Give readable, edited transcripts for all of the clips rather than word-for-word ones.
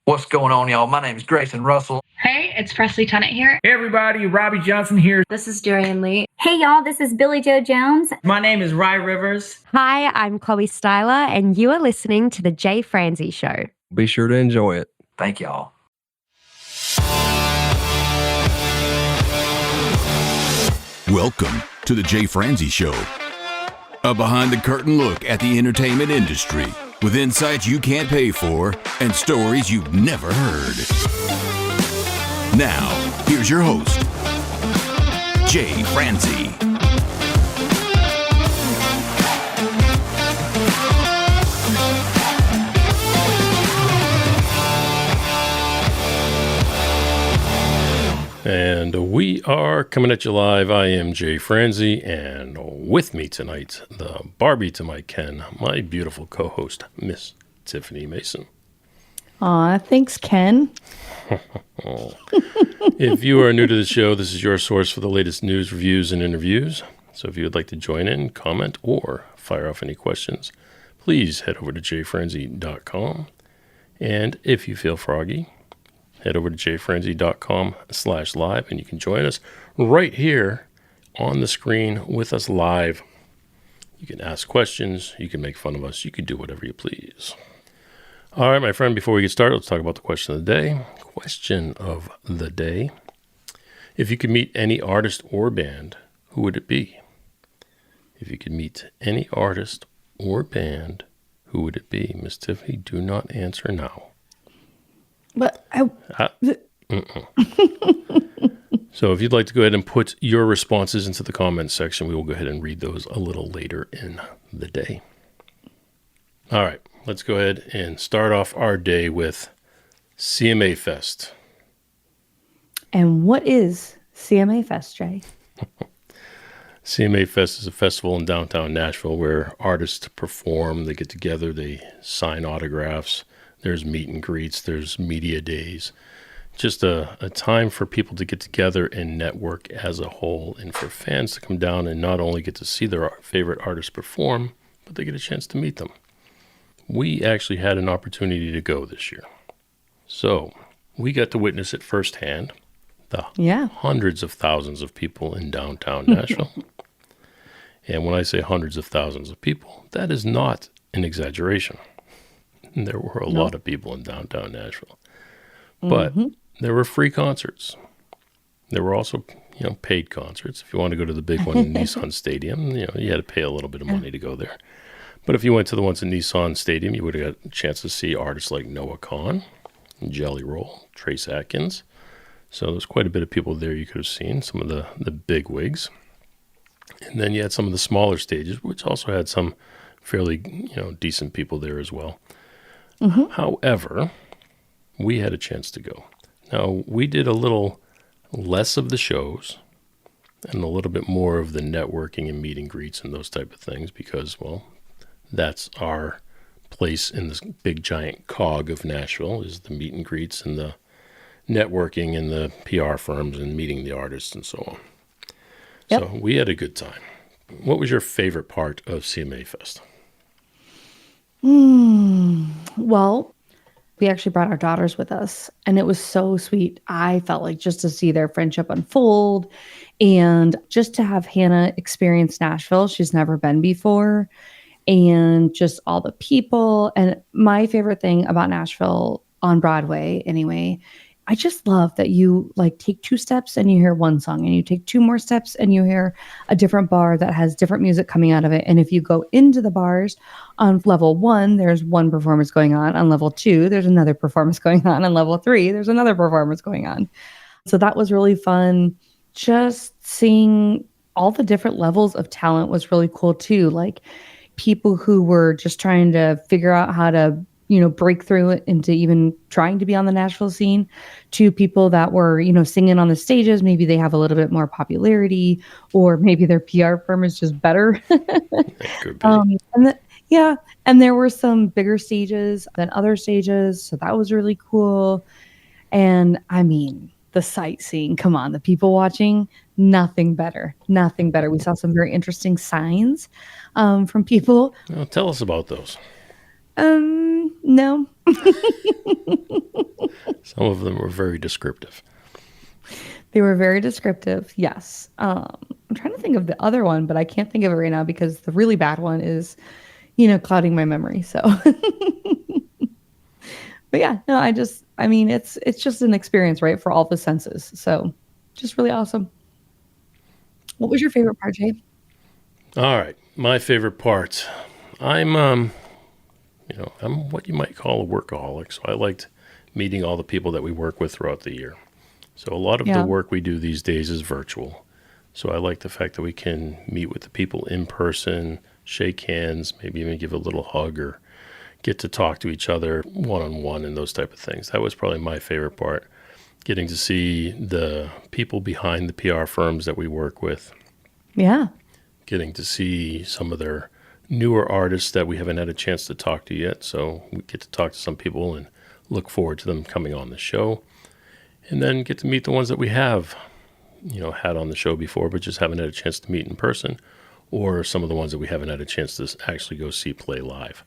What's going on, y'all? My name is Grayson Russell. Hey, it's Presley Tunnett here. Hey everybody, Robbie Johnson here. This is Darian Lee. Hey y'all, this is Billy Joe Jones. My name is Rye Rivers. Hi, I'm Chloe Styler, and you are listening to The Jay Franzi Show. Be sure to enjoy it. Thank y'all. Welcome to The Jay Franzi Show, a behind-the-curtain look at the entertainment industry with insights you can't pay for and stories you've never heard. Now, here's your host, Jay Franzi. And we are coming at you live. I am Jay Franzi, and with me tonight, the Barbie to my Ken, my beautiful co-host, Miss Tiffany Mason. Aw, thanks, Ken. If you are new to the show, this is your source for the latest news, reviews, and interviews. So if you would like to join in, comment, or fire off any questions, please head over to jfrenzy.com. And if you feel froggy, head over to jfrenzy.com/live, and you can join us right here on the screen with us live. You can ask questions, you can make fun of us, you can do whatever you please. All right, my friend, before we get started, let's talk about the question of the day. Question of the day. If you could meet any artist or band, who would it be? If you could meet any artist or band, who would it be? Miss Tiffany, do not answer now. But So if you'd like to go ahead and put your responses into the comments section, we will go ahead and read those a little later in the day. All right, let's go ahead and start off our day with CMA Fest. And what is CMA Fest, Jay? CMA Fest is a festival in downtown Nashville where artists perform, they get together, they sign autographs. There's meet and greets, there's media days. Just a time for people to get together and network as a whole, and for fans to come down and not only get to see their favorite artists perform, but they get a chance to meet them. We actually had an opportunity to go this year. So we got to witness it firsthand, the hundreds of thousands of people in downtown Nashville. And when I say hundreds of thousands of people, that is not an exaggeration. There were a lot of people in downtown Nashville, but there were free concerts. There were also, paid concerts. If you want to go to the big one in Nissan Stadium, you had to pay a little bit of money to go there. But if you went to the ones in Nissan Stadium, you would have got a chance to see artists like Noah Kahan, Jelly Roll, Trace Atkins. So there's quite a bit of people there you could have seen, some of the big wigs. And then you had some of the smaller stages, which also had some fairly, decent people there as well. However, we had a chance to go. Now, we did a little less of the shows and a little bit more of the networking and meet and greets and those type of things because, well, that's our place in this big giant cog of Nashville is the meet and greets and the networking and the PR firms and meeting the artists and so on. Yep. So we had a good time. What was your favorite part of CMA Fest? Well, we actually brought our daughters with us, and it was so sweet. I felt like just to see their friendship unfold and just to have Hannah experience Nashville. She's never been before, and just all the people. And my favorite thing about Nashville on Broadway, anyway, I just love that you take 2 steps and you hear one song, and you take 2 more steps and you hear a different bar that has different music coming out of it. And if you go into the bars on level 1, there's one performance going on. On level 2, there's another performance going on. On level 3, there's another performance going on. So that was really fun. Just seeing all the different levels of talent was really cool too. Like people who were just trying to figure out how to break through into even trying to be on the Nashville scene, to people that were, singing on the stages. Maybe they have a little bit more popularity, or maybe their PR firm is just better. Could be. And there were some bigger stages than other stages. So that was really cool. And I mean, the sightseeing, come on, the people watching, nothing better. We saw some very interesting signs from people. Well, tell us about those. No. Some of them were very descriptive. They were very descriptive, yes. I'm trying to think of the other one, but I can't think of it right now because the really bad one is, clouding my memory. So, but yeah, no, it's just an experience, right, for all the senses. So, just really awesome. What was your favorite part, Jay? All right, my favorite part. I'm what you might call a workaholic. So I liked meeting all the people that we work with throughout the year. So a lot of the work we do these days is virtual. So I like the fact that we can meet with the people in person, shake hands, maybe even give a little hug or get to talk to each other one-on-one and those type of things. That was probably my favorite part, getting to see the people behind the PR firms that we work with. Yeah. Getting to see some of their newer artists that we haven't had a chance to talk to yet. So we get to talk to some people and look forward to them coming on the show. And then get to meet the ones that we have, had on the show before, but just haven't had a chance to meet in person, or some of the ones that we haven't had a chance to actually go see play live.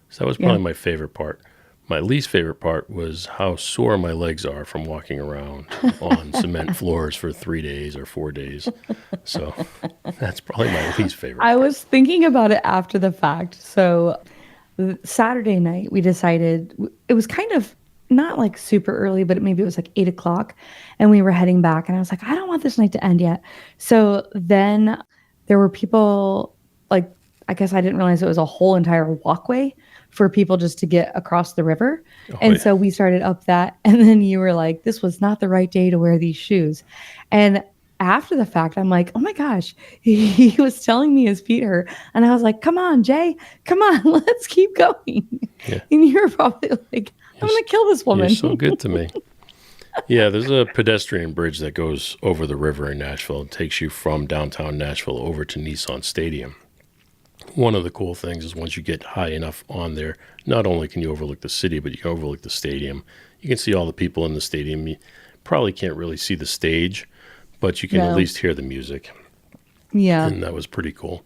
So that was probably my favorite part. My least favorite part was how sore my legs are from walking around on cement floors for 3 days or 4 days. So that's probably my least favorite. I was thinking about it after the fact. So Saturday night, we decided it was kind of not like super early, but maybe it was like 8:00 and we were heading back and I was like, I don't want this night to end yet. So then there were people, like, I guess I didn't realize it was a whole entire walkway for people just to get across the river. So we started up that. And then you were like, this was not the right day to wear these shoes. And after the fact, I'm like, oh my gosh, he was telling me his feet hurt. And I was like, come on, Jay, come on, let's keep going. Yeah. And you were probably like, I'm going to kill this woman. You're so good to me. Yeah, there's a pedestrian bridge that goes over the river in Nashville. It takes you from downtown Nashville over to Nissan Stadium. One of the cool things is once you get high enough on there, not only can you overlook the city, but you can overlook the stadium. You can see all the people in the stadium. You probably can't really see the stage, but you can at least hear the music. Yeah. And that was pretty cool.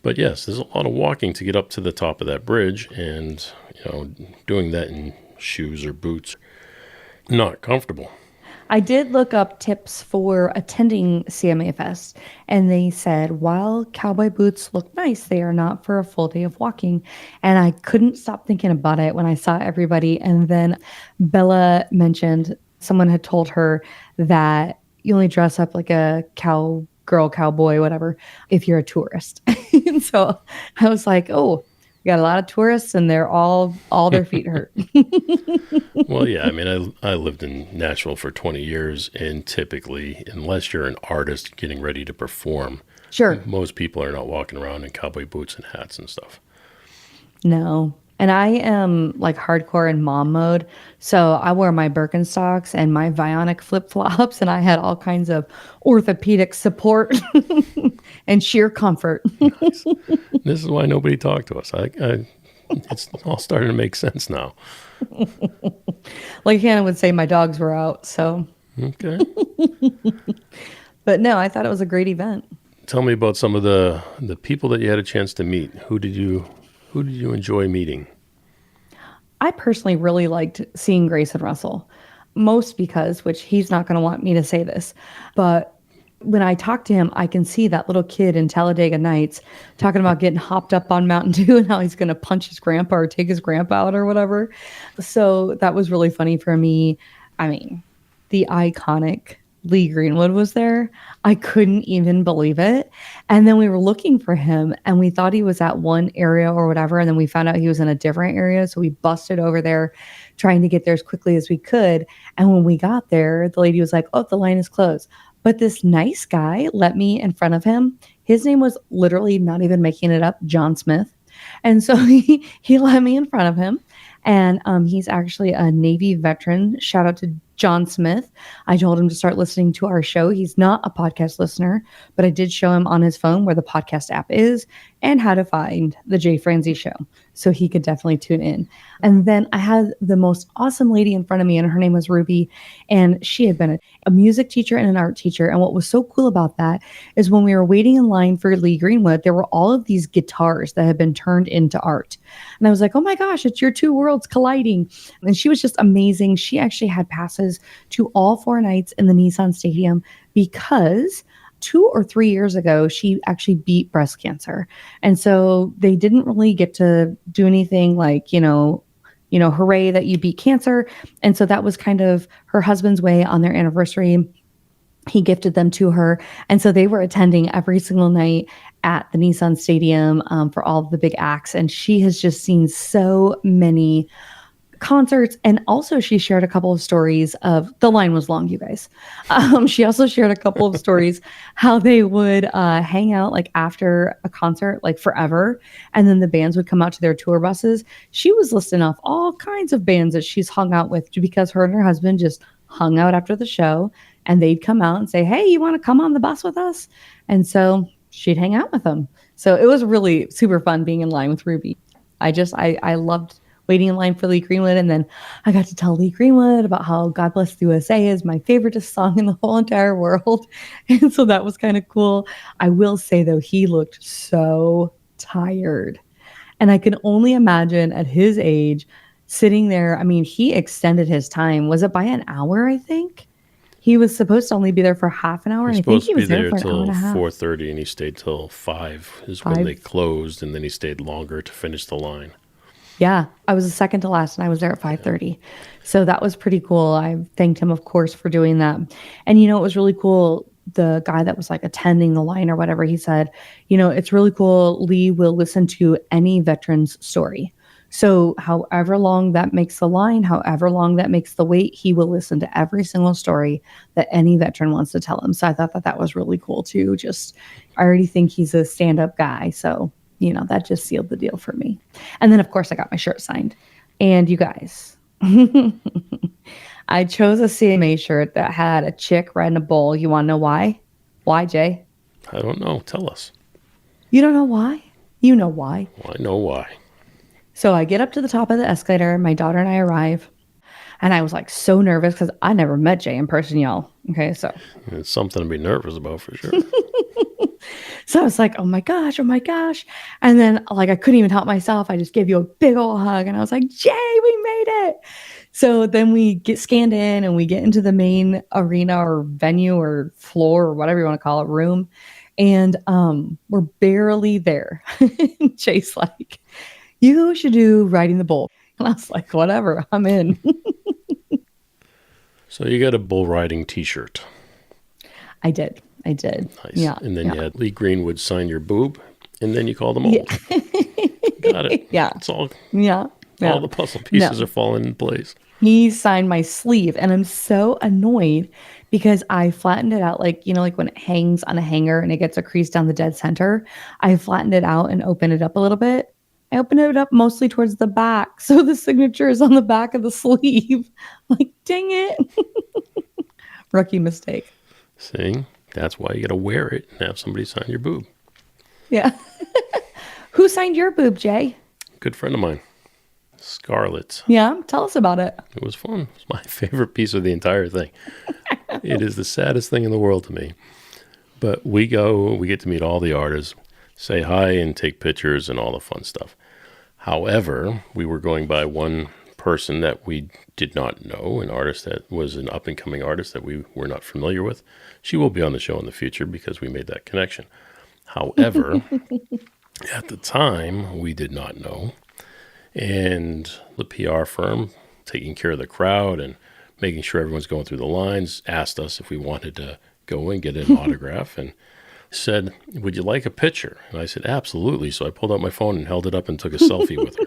But yes, there's a lot of walking to get up to the top of that bridge, and doing that in shoes or boots, not comfortable. I did look up tips for attending CMA Fest, and they said, while cowboy boots look nice, they are not for a full day of walking. And I couldn't stop thinking about it when I saw everybody. And then Bella mentioned someone had told her that you only dress up like a cowgirl, cowboy, whatever, if you're a tourist. And so I was like, oh, we got a lot of tourists and they're all their feet hurt. Well, yeah, I mean, I lived in Nashville for 20 years, and typically, unless you're an artist getting ready to perform, sure, most people are not walking around in cowboy boots and hats and stuff. No. And I am like hardcore in mom mode. So I wore my Birkenstocks and my Vionic flip-flops, and I had all kinds of orthopedic support and sheer comfort. Nice. This is why nobody talked to us. It's all starting to make sense now. Like Hannah would say, my dogs were out. So okay. But no, I thought it was a great event. Tell me about some of the people that you had a chance to meet. Who did you enjoy meeting? I personally really liked seeing Grace and Russell, most because, which he's not going to want me to say this, but when I talk to him, I can see that little kid in Talladega Nights talking about getting hopped up on Mountain Dew and how he's going to punch his grandpa or take his grandpa out or whatever. So that was really funny for me. I mean, the iconic Lee Greenwood was there. I couldn't even believe it. And then we were looking for him and we thought he was at one area or whatever. And then we found out he was in a different area. So we busted over there trying to get there as quickly as we could. And when we got there, the lady was like, oh, the line is closed. But this nice guy let me in front of him. His name was literally, not even making it up, John Smith. And so he let me in front of him. And he's actually a Navy veteran. Shout out to John Smith. I told him to start listening to our show. He's not a podcast listener, but I did show him on his phone where the podcast app is and how to find the Jay Franzi Show. So he could definitely tune in. And then I had the most awesome lady in front of me, and her name was Ruby. And she had been a music teacher and an art teacher. And what was so cool about that is when we were waiting in line for Lee Greenwood, there were all of these guitars that had been turned into art. And I was like, oh my gosh, it's your two worlds colliding. And she was just amazing. She actually had passes to all 4 nights in the Nissan Stadium because 2 or 3 years ago, she actually beat breast cancer. And so they didn't really get to do anything like, hooray that you beat cancer. And so that was kind of her husband's way on their anniversary. He gifted them to her. And so they were attending every single night at the Nissan Stadium for all of the big acts. And she has just seen so many concerts. And also she shared a couple of stories of, the line was long, you guys. She also shared a couple of stories how they would hang out like after a concert, like forever. And then the bands would come out to their tour buses. She was listing off all kinds of bands that she's hung out with because her and her husband just hung out after the show, and they'd come out and say, hey, you want to come on the bus with us? And so she'd hang out with them. So it was really super fun being in line with Ruby. I loved waiting in line for Lee Greenwood. And then I got to tell Lee Greenwood about how God Bless the USA is my favorite song in the whole entire world. And so that was kind of cool. I will say, though, he looked so tired. And I can only imagine at his age sitting there. I mean, he extended his time. Was it by an hour, I think? He was supposed to only be there for half an hour. He was and I think supposed he to be was there there for an hour till and a half. 4:30, and he stayed till 5 is when they closed, and then he stayed longer to finish the line. Yeah, I was the second to last, and I was there at 5:30. So that was pretty cool. I thanked him, of course, for doing that. And, it was really cool. The guy that was like attending the line or whatever, he said, it's really cool. Lee will listen to any veteran's story. So however long that makes the line, however long that makes the wait, he will listen to every single story that any veteran wants to tell him. So I thought that was really cool too. I already think he's a stand-up guy. So, that just sealed the deal for me. And then, of course, I got my shirt signed. And you guys, I chose a CMA shirt that had a chick riding a bull. You want to know why? Why, Jay? I don't know. Tell us. You don't know why? You know why. Well, I know why. So I get up to the top of the escalator. My daughter and I arrive. And I was like so nervous because I never met Jay in person, y'all. Okay, so. It's something to be nervous about for sure. So I was like, oh my gosh. And then I couldn't even help myself. I just gave you a big old hug. And I was like, Jay, we made it. So then we get scanned in and we get into the main arena or venue or floor or whatever you want to call it, room. And we're barely there. Jay's like, you should do riding the bull. And I was like, whatever, I'm in. So you got a bull riding t-shirt. I did. Nice. Yeah. And then you had Lee Greenwood sign your boob, and then you called them old. Yeah. Got it. Yeah. It's all. Yeah. All the puzzle pieces are falling in place. He signed my sleeve, and I'm so annoyed because I flattened it out like when it hangs on a hanger and it gets a crease down the dead center. I flattened it out and opened it up a little bit. I opened it up mostly towards the back, so the signature is on the back of the sleeve. Like, dang it. Rookie mistake. See? That's why you got to wear it and have somebody sign your boob. Yeah. Who signed your boob, Jay? Good friend of mine, Scarlett. Yeah, tell us about it. It was fun. It was my favorite piece of the entire thing. It is the saddest thing in the world to me. But we get to meet all the artists, say hi and take pictures and all the fun stuff. However, we were going by one person that we did not know, an artist that was an up-and-coming artist that we were not familiar with. She will be on the show in the future because we made that connection. However, at the time, we did not know. And the PR firm, taking care of the crowd and making sure everyone's going through the lines, asked us if we wanted to go and get an autograph and said, would you like a picture? And I said, absolutely. So I pulled out my phone and held it up and took a selfie with her.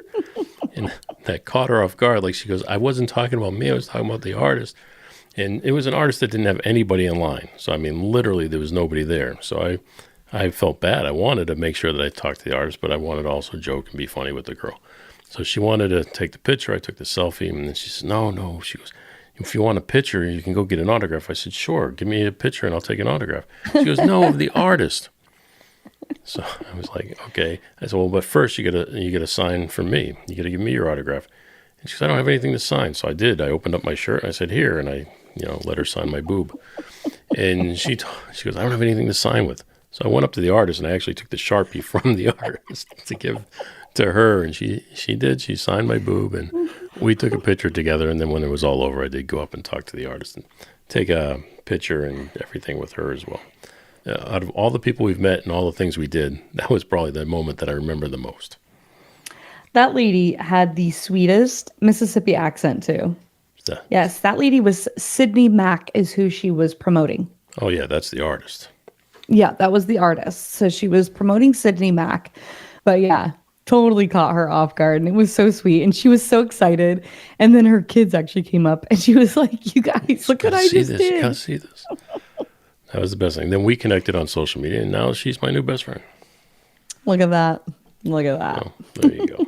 And that caught her off guard. Like, she goes, I wasn't talking about me. I was talking about the artist. And it was an artist that didn't have anybody in line. So, I mean, literally there was nobody there. So I felt bad. I wanted to make sure that I talked to the artist, but I wanted to also joke and be funny with the girl. So she wanted to take the picture. I took the selfie, and then she said, no. She goes, if you want a picture, you can go get an autograph. I said, sure, give me a picture and I'll take an autograph. She goes, no, of the artist. So I was like, okay. I said, well, but first you gotta sign for me. You gotta give me your autograph. And she said, I don't have anything to sign. So I did. I opened up my shirt and I said, here, and I, let her sign my boob. And she goes, I don't have anything to sign with. So I went up to the artist and I actually took the Sharpie from the artist to give to her, and she did. She signed my boob, and we took a picture together. And then when it was all over, I did go up and talk to the artist and take a picture and everything with her as well. Out of all the people we've met and all the things we did, that was probably the moment that I remember the most. That lady had the sweetest Mississippi accent too. Yes, that lady was Sydney Mack is who she was promoting. Oh yeah, that's the artist. Yeah, that was the artist. So she was promoting Sydney Mack. But yeah, totally caught her off guard. And it was so sweet. And she was so excited. And then her kids actually came up and she was like, you guys, look what I just did. You gotta see this. That was the best thing. Then we connected on social media, and now she's my new best friend. Look at that. Look at that. Oh, there you go.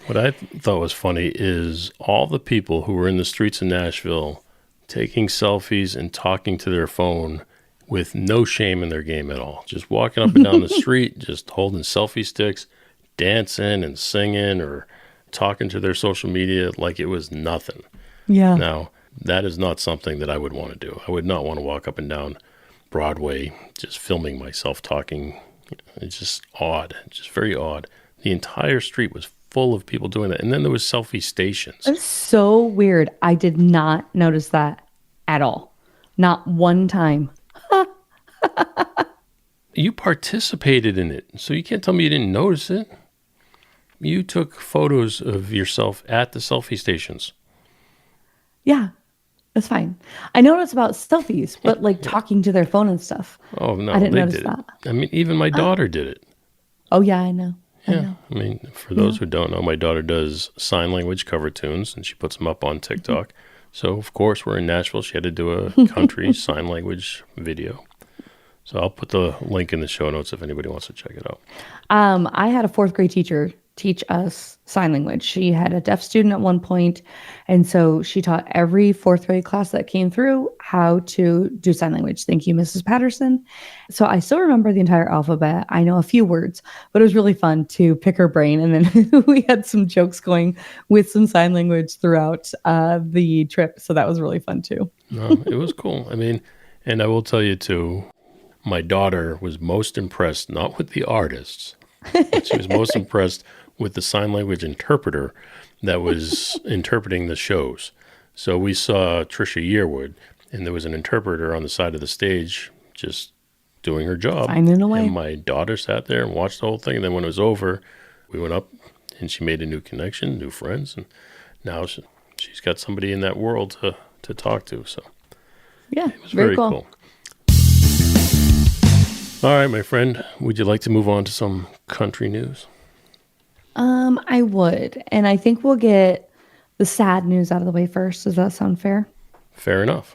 What I thought was funny is all the people who were in the streets of Nashville taking selfies and talking to their phone with no shame in their game at all. Just walking up and down the street, just holding selfie sticks, dancing and singing or talking to their social media like it was nothing. Yeah. Now, that is not something that I would want to do. I would not want to walk up and down Broadway just filming myself talking. It's just odd, just very odd. The entire street was full of people doing that. And then there was selfie stations. It's so weird. I did not notice that at all. Not one time. You participated in it, so you can't tell me you didn't notice it. You took photos of yourself at the selfie stations. Yeah, that's fine. I noticed about selfies, but like talking to their phone and stuff. Oh, no, I didn't they notice did that. I mean, even my daughter did it. Oh, yeah, I know. Yeah, I mean, for those who don't know, my daughter does sign language cover tunes, and she puts them up on TikTok. So, of course, we're in Nashville. She had to do a country sign language video. So I'll put the link in the show notes if anybody wants to check it out. I had a fourth grade teacher teach us sign language. She had a deaf student at one point, and so she taught every fourth grade class that came through how to do sign language. Thank you, Mrs. Patterson. So I still remember the entire alphabet. I know a few words, but it was really fun to pick her brain. And then we had some jokes going with some sign language throughout the trip. So that was really fun too. No, it was cool. I mean, and I will tell you too, my daughter was most impressed, not with the artists, but she was most impressed with the sign language interpreter that was interpreting the shows. So we saw Trisha Yearwood, and there was an interpreter on the side of the stage just doing her job. Signing away. And my daughter sat there and watched the whole thing. And then when it was over, we went up and she made a new connection, new friends. And now she's got somebody in that world to talk to. So yeah, it was very cool. All right, my friend, would you like to move on to some country news? I would. And I think we'll get the sad news out of the way first. Does that sound fair? Fair enough.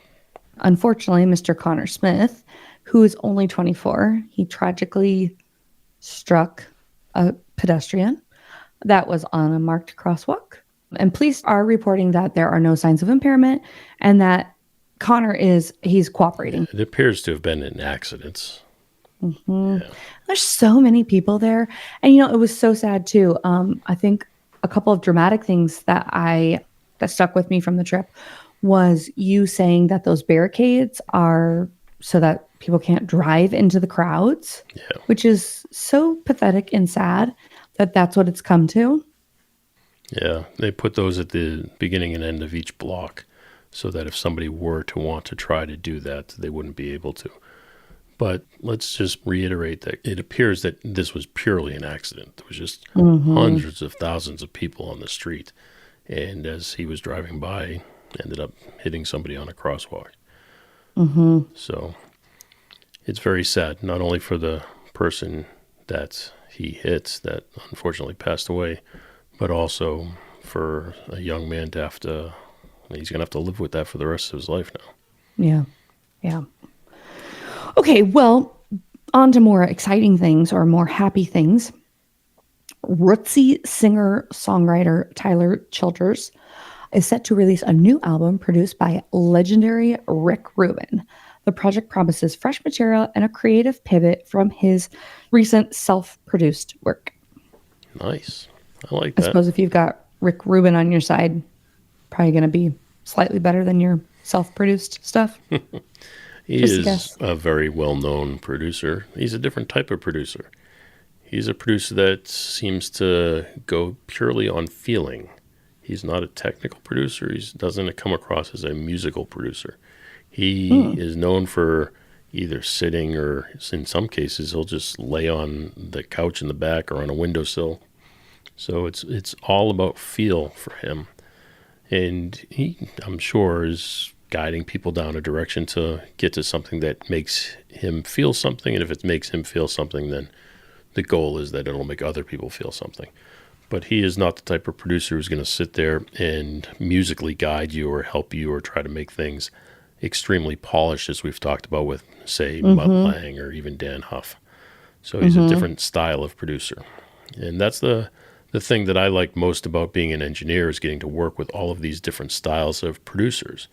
Unfortunately, Mr. Connor Smith, who is only 24, he tragically struck a pedestrian that was on a marked crosswalk. And police are reporting that there are no signs of impairment and that Connor he's cooperating. It appears to have been an accident. Mm-hmm. Yeah. There's so many people there. And, it was so sad too. I think a couple of dramatic things that stuck with me from the trip was you saying that those barricades are so that people can't drive into the crowds, which is so pathetic and sad that that's what it's come to. Yeah, they put those at the beginning and end of each block so that if somebody were to want to try to do that, they wouldn't be able to. But let's just reiterate that it appears that this was purely an accident. There was just hundreds of thousands of people on the street. And as he was driving by, ended up hitting somebody on a crosswalk. Mm-hmm. So it's very sad, not only for the person that he hit that unfortunately passed away, but also for a young man to he's going to have to live with that for the rest of his life now. Yeah. Yeah. Okay, well, on to more exciting things or more happy things. Rootsy singer-songwriter Tyler Childers is set to release a new album produced by legendary Rick Rubin. The project promises fresh material and a creative pivot from his recent self-produced work. Nice. I like that. I suppose if you've got Rick Rubin on your side, probably going to be slightly better than your self-produced stuff. He is a very well-known producer. He's a different type of producer. He's a producer that seems to go purely on feeling. He's not a technical producer. He doesn't come across as a musical producer. He is known for either sitting or, in some cases, he'll just lay on the couch in the back or on a windowsill. So it's all about feel for him. And he, I'm sure, is guiding people down a direction to get to something that makes him feel something. And if it makes him feel something, then the goal is that it'll make other people feel something. But he is not the type of producer who's going to sit there and musically guide you or help you or try to make things extremely polished, as we've talked about with, say, Mutt Lange or even Dan Huff. So he's a different style of producer. And that's the thing that I like most about being an engineer, is getting to work with all of these different styles of producers.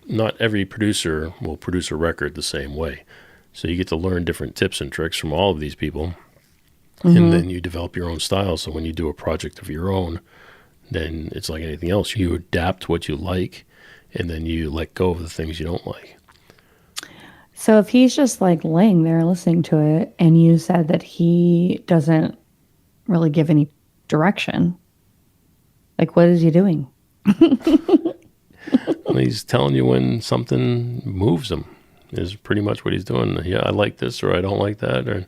Not every producer will produce a record the same way. So you get to learn different tips and tricks from all of these people. And then you develop your own style. So when you do a project of your own, then it's like anything else. You adapt what you like, and then you let go of the things you don't like. So if he's just like laying there listening to it, and you said that he doesn't really give any direction, like, what is he doing? Well, he's telling you when something moves him, is pretty much what he's doing. Yeah, I like this, or I don't like that, or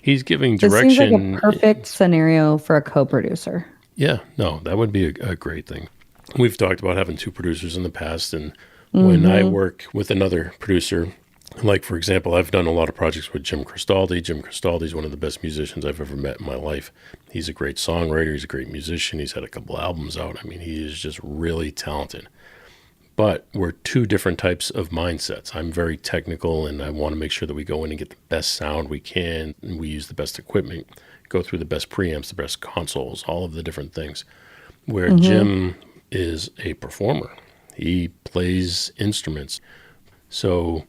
he's giving direction. This seems like a perfect scenario for a co-producer. Yeah, no, that would be a great thing. We've talked about having two producers in the past, and when I work with another producer, like, for example, I've done a lot of projects with Jim Cristaldi. Jim Cristaldi is one of the best musicians I've ever met in my life. He's a great songwriter. He's a great musician. He's had a couple albums out. I mean, he is just really talented. But we're two different types of mindsets. I'm very technical, and I want to make sure that we go in and get the best sound we can, and we use the best equipment, go through the best preamps, the best consoles, all of the different things. Where Jim is a performer. He plays instruments. So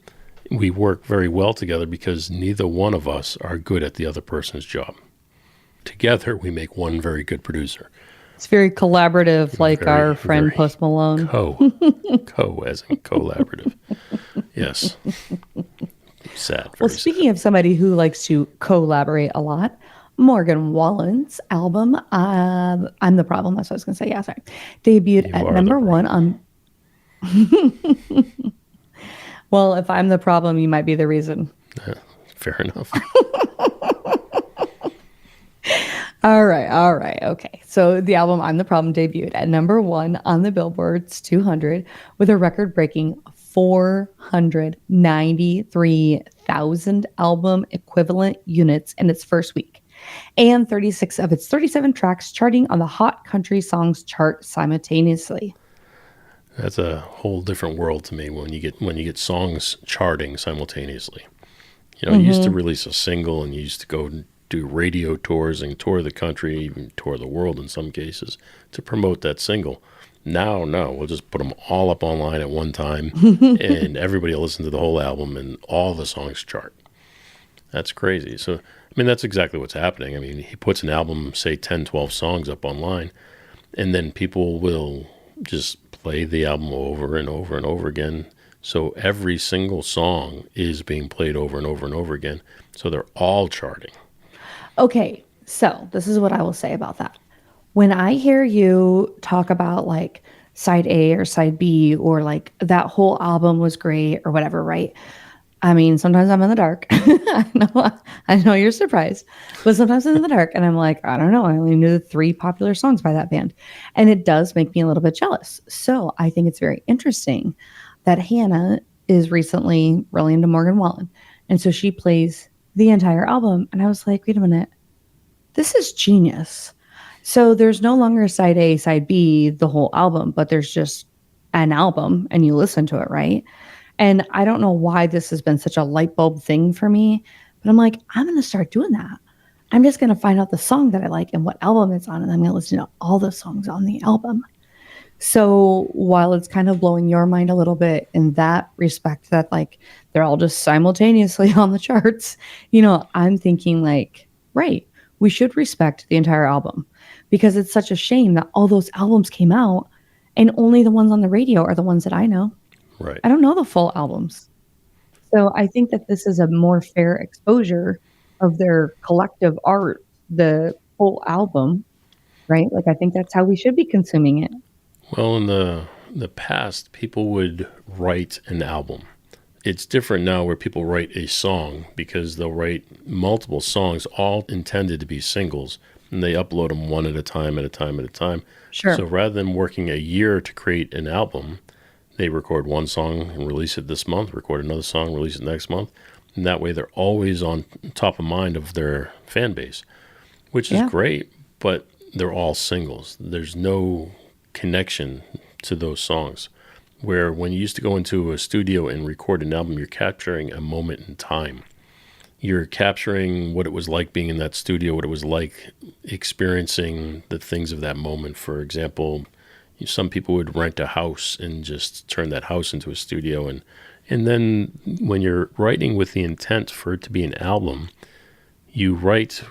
we work very well together because neither one of us are good at the other person's job. Together, we make one very good producer. It's very collaborative, like our friend Post Malone. Co as in collaborative. Yes. Sad. Well, speaking of somebody who likes to collaborate a lot, Morgan Wallen's album, I'm the Problem, that's what I was going to say. Yeah, sorry. Debuted at number one on... Well, if I'm the problem, you might be the reason. Fair enough. All right. Okay. So the album I'm the Problem debuted at number one on the Billboard's 200 with a record-breaking 493,000 album equivalent units in its first week, and 36 of its 37 tracks charting on the Hot Country Songs chart simultaneously. That's a whole different world to me when you get songs charting simultaneously. You know, you used to release a single, and you used to go and do radio tours and tour the country, even tour the world in some cases, to promote that single. Now, no, we'll just put them all up online at one time, and everybody will listen to the whole album, and all the songs chart. That's crazy. So, I mean, that's exactly what's happening. I mean, he puts an album, say 10, 12 songs up online, and then people will just play the album over and over and over again. So every single song is being played over and over and over again. So they're all charting. Okay, so this is what I will say about that. When I hear you talk about like side A or side B, or like that whole album was great or whatever, right? I mean, sometimes I'm in the dark. I know you're surprised, but sometimes I'm in the dark and I'm like, I don't know. I only knew the 3 popular songs by that band. And it does make me a little bit jealous. So I think it's very interesting that Hannah is recently really into Morgan Wallen. And so she plays the entire album. And I was like, wait a minute, this is genius. So there's no longer side A, side B, the whole album, but there's just an album and you listen to it, right? And I don't know why this has been such a light bulb thing for me, but I'm like, I'm going to start doing that. I'm just going to find out the song that I like and what album it's on, and I'm going to listen to all the songs on the album. So while it's kind of blowing your mind a little bit in that respect, that like they're all just simultaneously on the charts, I'm thinking like, right, we should respect the entire album, because it's such a shame that all those albums came out and only the ones on the radio are the ones that I know. Right. I don't know the full albums. So I think that this is a more fair exposure of their collective art, the whole album, right? Like, I think that's how we should be consuming it. Well, in the past, people would write an album. It's different now where people write a song, because they'll write multiple songs, all intended to be singles, and they upload them one at a time. Sure. So rather than working a year to create an album, they record one song and release it this month, record another song, release it next month. And that way they're always on top of mind of their fan base, which is great, but they're all singles. There's no connection to those songs. Where when you used to go into a studio and record an album, you're capturing a moment in time. You're capturing what it was like being in that studio, what it was like experiencing the things of that moment. For example, some people would rent a house and just turn that house into a studio. And then when you're writing with the intent for it to be an album, you write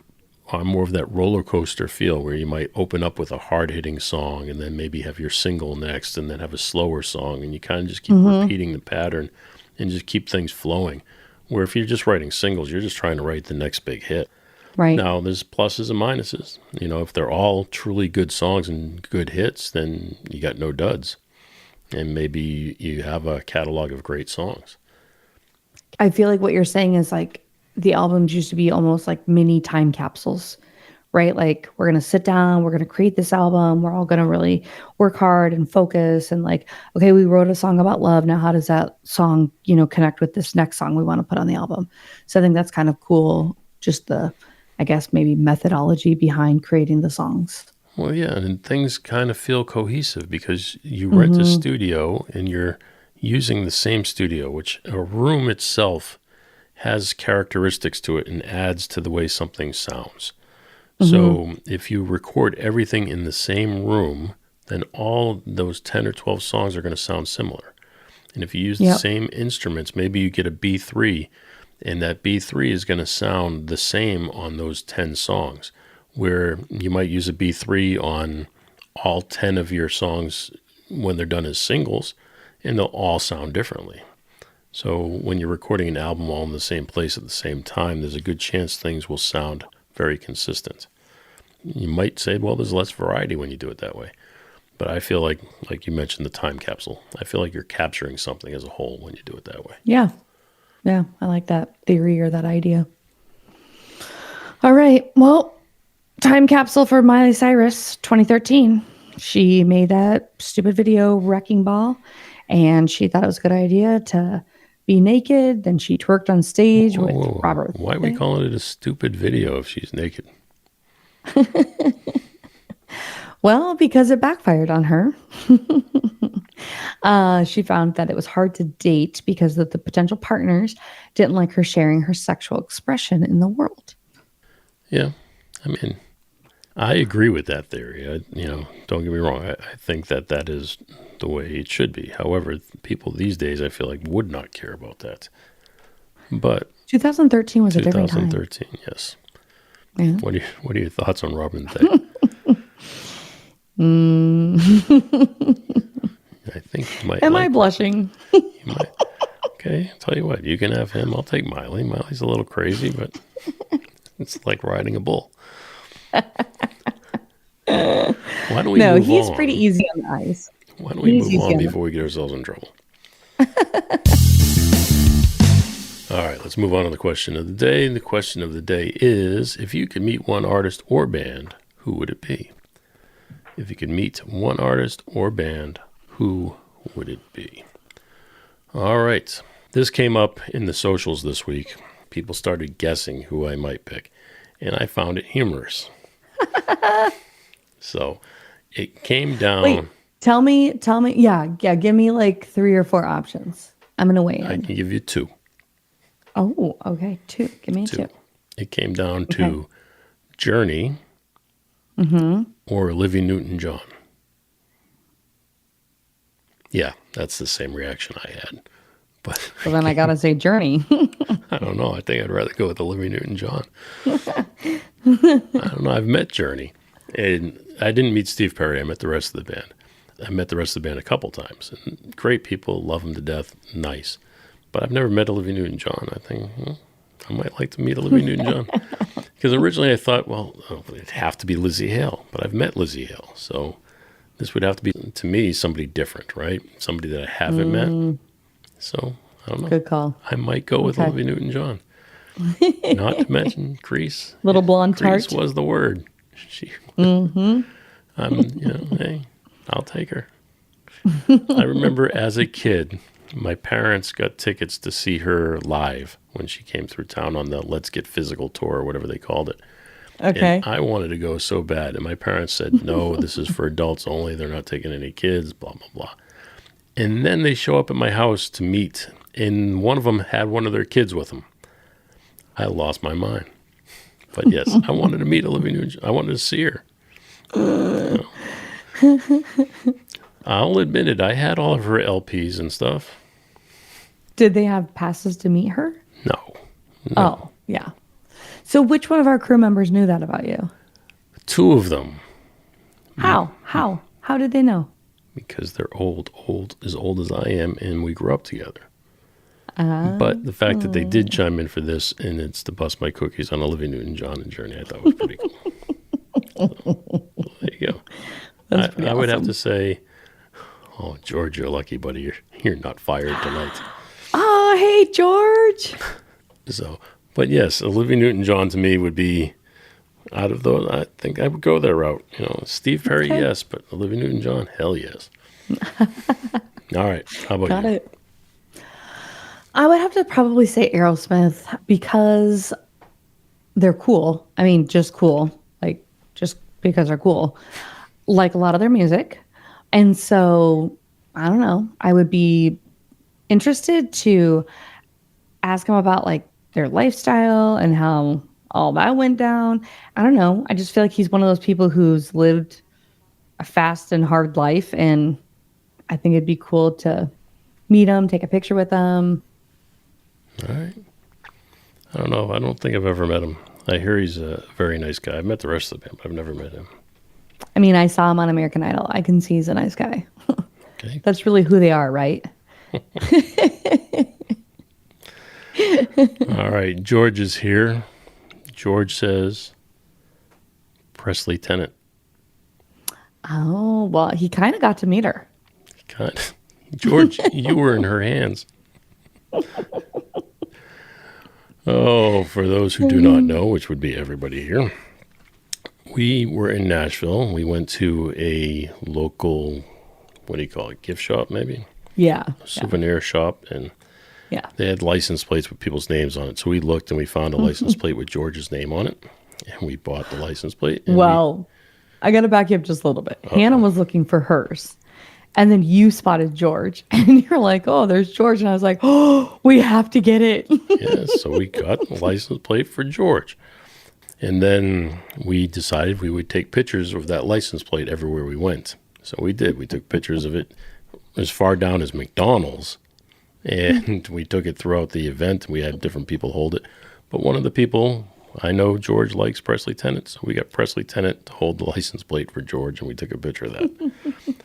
on more of that roller coaster feel, where you might open up with a hard-hitting song and then maybe have your single next and then have a slower song, and you kind of just keep repeating the pattern and just keep things flowing. Where if you're just writing singles, you're just trying to write the next big hit. Right. Now, there's pluses and minuses. If they're all truly good songs and good hits, then you got no duds. And maybe you have a catalog of great songs. I feel like what you're saying is like the albums used to be almost like mini time capsules, right? Like, we're going to sit down, we're going to create this album, we're all going to really work hard and focus, and like, okay, we wrote a song about love. Now, how does that song, connect with this next song we want to put on the album? So I think that's kind of cool. Just the, I guess, maybe methodology behind creating the songs. Well, yeah, and things kind of feel cohesive because you rent a studio and you're using the same studio, which a room itself has characteristics to it and adds to the way something sounds. So if you record everything in the same room, then all those 10 or 12 songs are going to sound similar. And if you use the same instruments, maybe you get a B3, and that B3 is going to sound the same on those 10 songs, where you might use a B3 on all 10 of your songs when they're done as singles, and they'll all sound differently. So when you're recording an album all in the same place at the same time, there's a good chance things will sound very consistent. You might say, well, there's less variety when you do it that way. But I feel like you mentioned the time capsule, I feel like you're capturing something as a whole when you do it that way. Yeah. Yeah, I like that theory or that idea. All right. Well, time capsule for Miley Cyrus, 2013. She made that stupid video, Wrecking Ball, and she thought it was a good idea to be naked. Then she twerked on stage with Robert. Why are we calling it a stupid video if she's naked? Well, because it backfired on her. She found that it was hard to date because the potential partners didn't like her sharing her sexual expression in the world. Yeah. I mean, I agree with that theory. Don't get me wrong. I think that is the way it should be. However, people these days, I feel like, would not care about that. But 2013 was a different time. 2013, yes. Yeah. What are your thoughts on Robin Thicke? I think you might. Am I blushing? You might. Okay, I'll tell you what. You can have him. I'll take Miley. Miley's a little crazy, but it's like riding a bull. Why don't we move on? No, he's pretty easy on the eyes. Why don't we move on before we get ourselves in trouble? All right, let's move on to the question of the day. The question of the day is, if you could meet one artist or band, who would it be? If you could meet one artist or band, who would it be? All right. This came up in the socials this week. People started guessing who I might pick, and I found it humorous. So it came down. Wait, tell me. Yeah. Give me like 3 or 4 options. I'm going to weigh in. I can give you 2. Oh, okay. 2. Give me 2. It came down to Journey or Olivia Newton-John. Yeah, that's the same reaction I had. But So then I got to say Journey. I don't know. I think I'd rather go with Olivia Newton-John. I don't know. I've met Journey. And I didn't meet Steve Perry. I met the rest of the band. I met the rest of the band a couple times. And great people, love them to death, nice. But I've never met Olivia Newton-John. I think I might like to meet Olivia Newton-John. Because originally I thought, well, it'd have to be Lizzie Hale. But I've met Lizzie Hale. So this would have to be, to me, somebody different, right? Somebody that I haven't met. So, I don't know. Good call. I might go with Olivia Newton-John. Not to mention Crease. Little blonde Crease tart. was the word. Hey, I'll take her. I remember as a kid, my parents got tickets to see her live when she came through town on the Let's Get Physical tour or whatever they called it. Okay. And I wanted to go so bad. And my parents said, no, this is for adults only. They're not taking any kids, blah, blah, blah. And then they show up at my house to meet. And one of them had one of their kids with them. I lost my mind. But yes, I wanted to meet Olivia Newton-John. I wanted to see her. I'll admit it. I had all of her LPs and stuff. Did they have passes to meet her? No. Oh, yeah. So which one of our crew members knew that about you? Two of them. How? How did they know? Because they're as old as I am, and we grew up together. But the fact that they did chime in for this, and it's to bust my cookies on Olivia Newton-John and Journey, I thought was pretty cool. So, there you go. I would have to say, oh, George, you're lucky, buddy. You're not fired tonight. Oh, hey, George. So, but yes, Olivia Newton-John to me would be, out of those, I think I would go that route. Steve Perry, yes, but Olivia Newton-John, hell yes. All right, how about Got you? it. I would have to probably say Aerosmith because they're cool. I mean, just cool. Like, just because they're cool. Like a lot of their music. And so, I don't know. I would be interested to ask them about, like, their lifestyle and how all that went down. I don't know. I just feel like he's one of those people who's lived a fast and hard life. And I think it'd be cool to meet him, take a picture with him. All right. I don't know. I don't think I've ever met him. I hear he's a very nice guy. I've met the rest of the band, but I've never met him. I mean, I saw him on American Idol. I can see he's a nice guy. Okay. That's really who they are, right? All right. George is here. George says Presley Tennant. Oh, well, he kind of got to meet her. George, you were in her hands. Oh, for those who do not know, which would be everybody here, we were in Nashville. We went to a local, what do you call it, gift shop maybe? Yeah. Souvenir shop, and Yeah. they had license plates with people's names on it. So we looked and we found a license plate with George's name on it, and we bought the license plate. Well, I got to back you up just a little bit. Hannah was looking for hers. And then you spotted George. And you're like, oh, there's George. And I was like, oh, we have to get it. Yeah, so we got the license plate for George. And then we decided we would take pictures of that license plate everywhere we went. So we did. We took pictures of it as far down as McDonald's. And we took it throughout the event. We had different people hold it. But one of the people, I know George likes Presley Tennant, so we got Presley Tennant to hold the license plate for George, and we took a picture of that.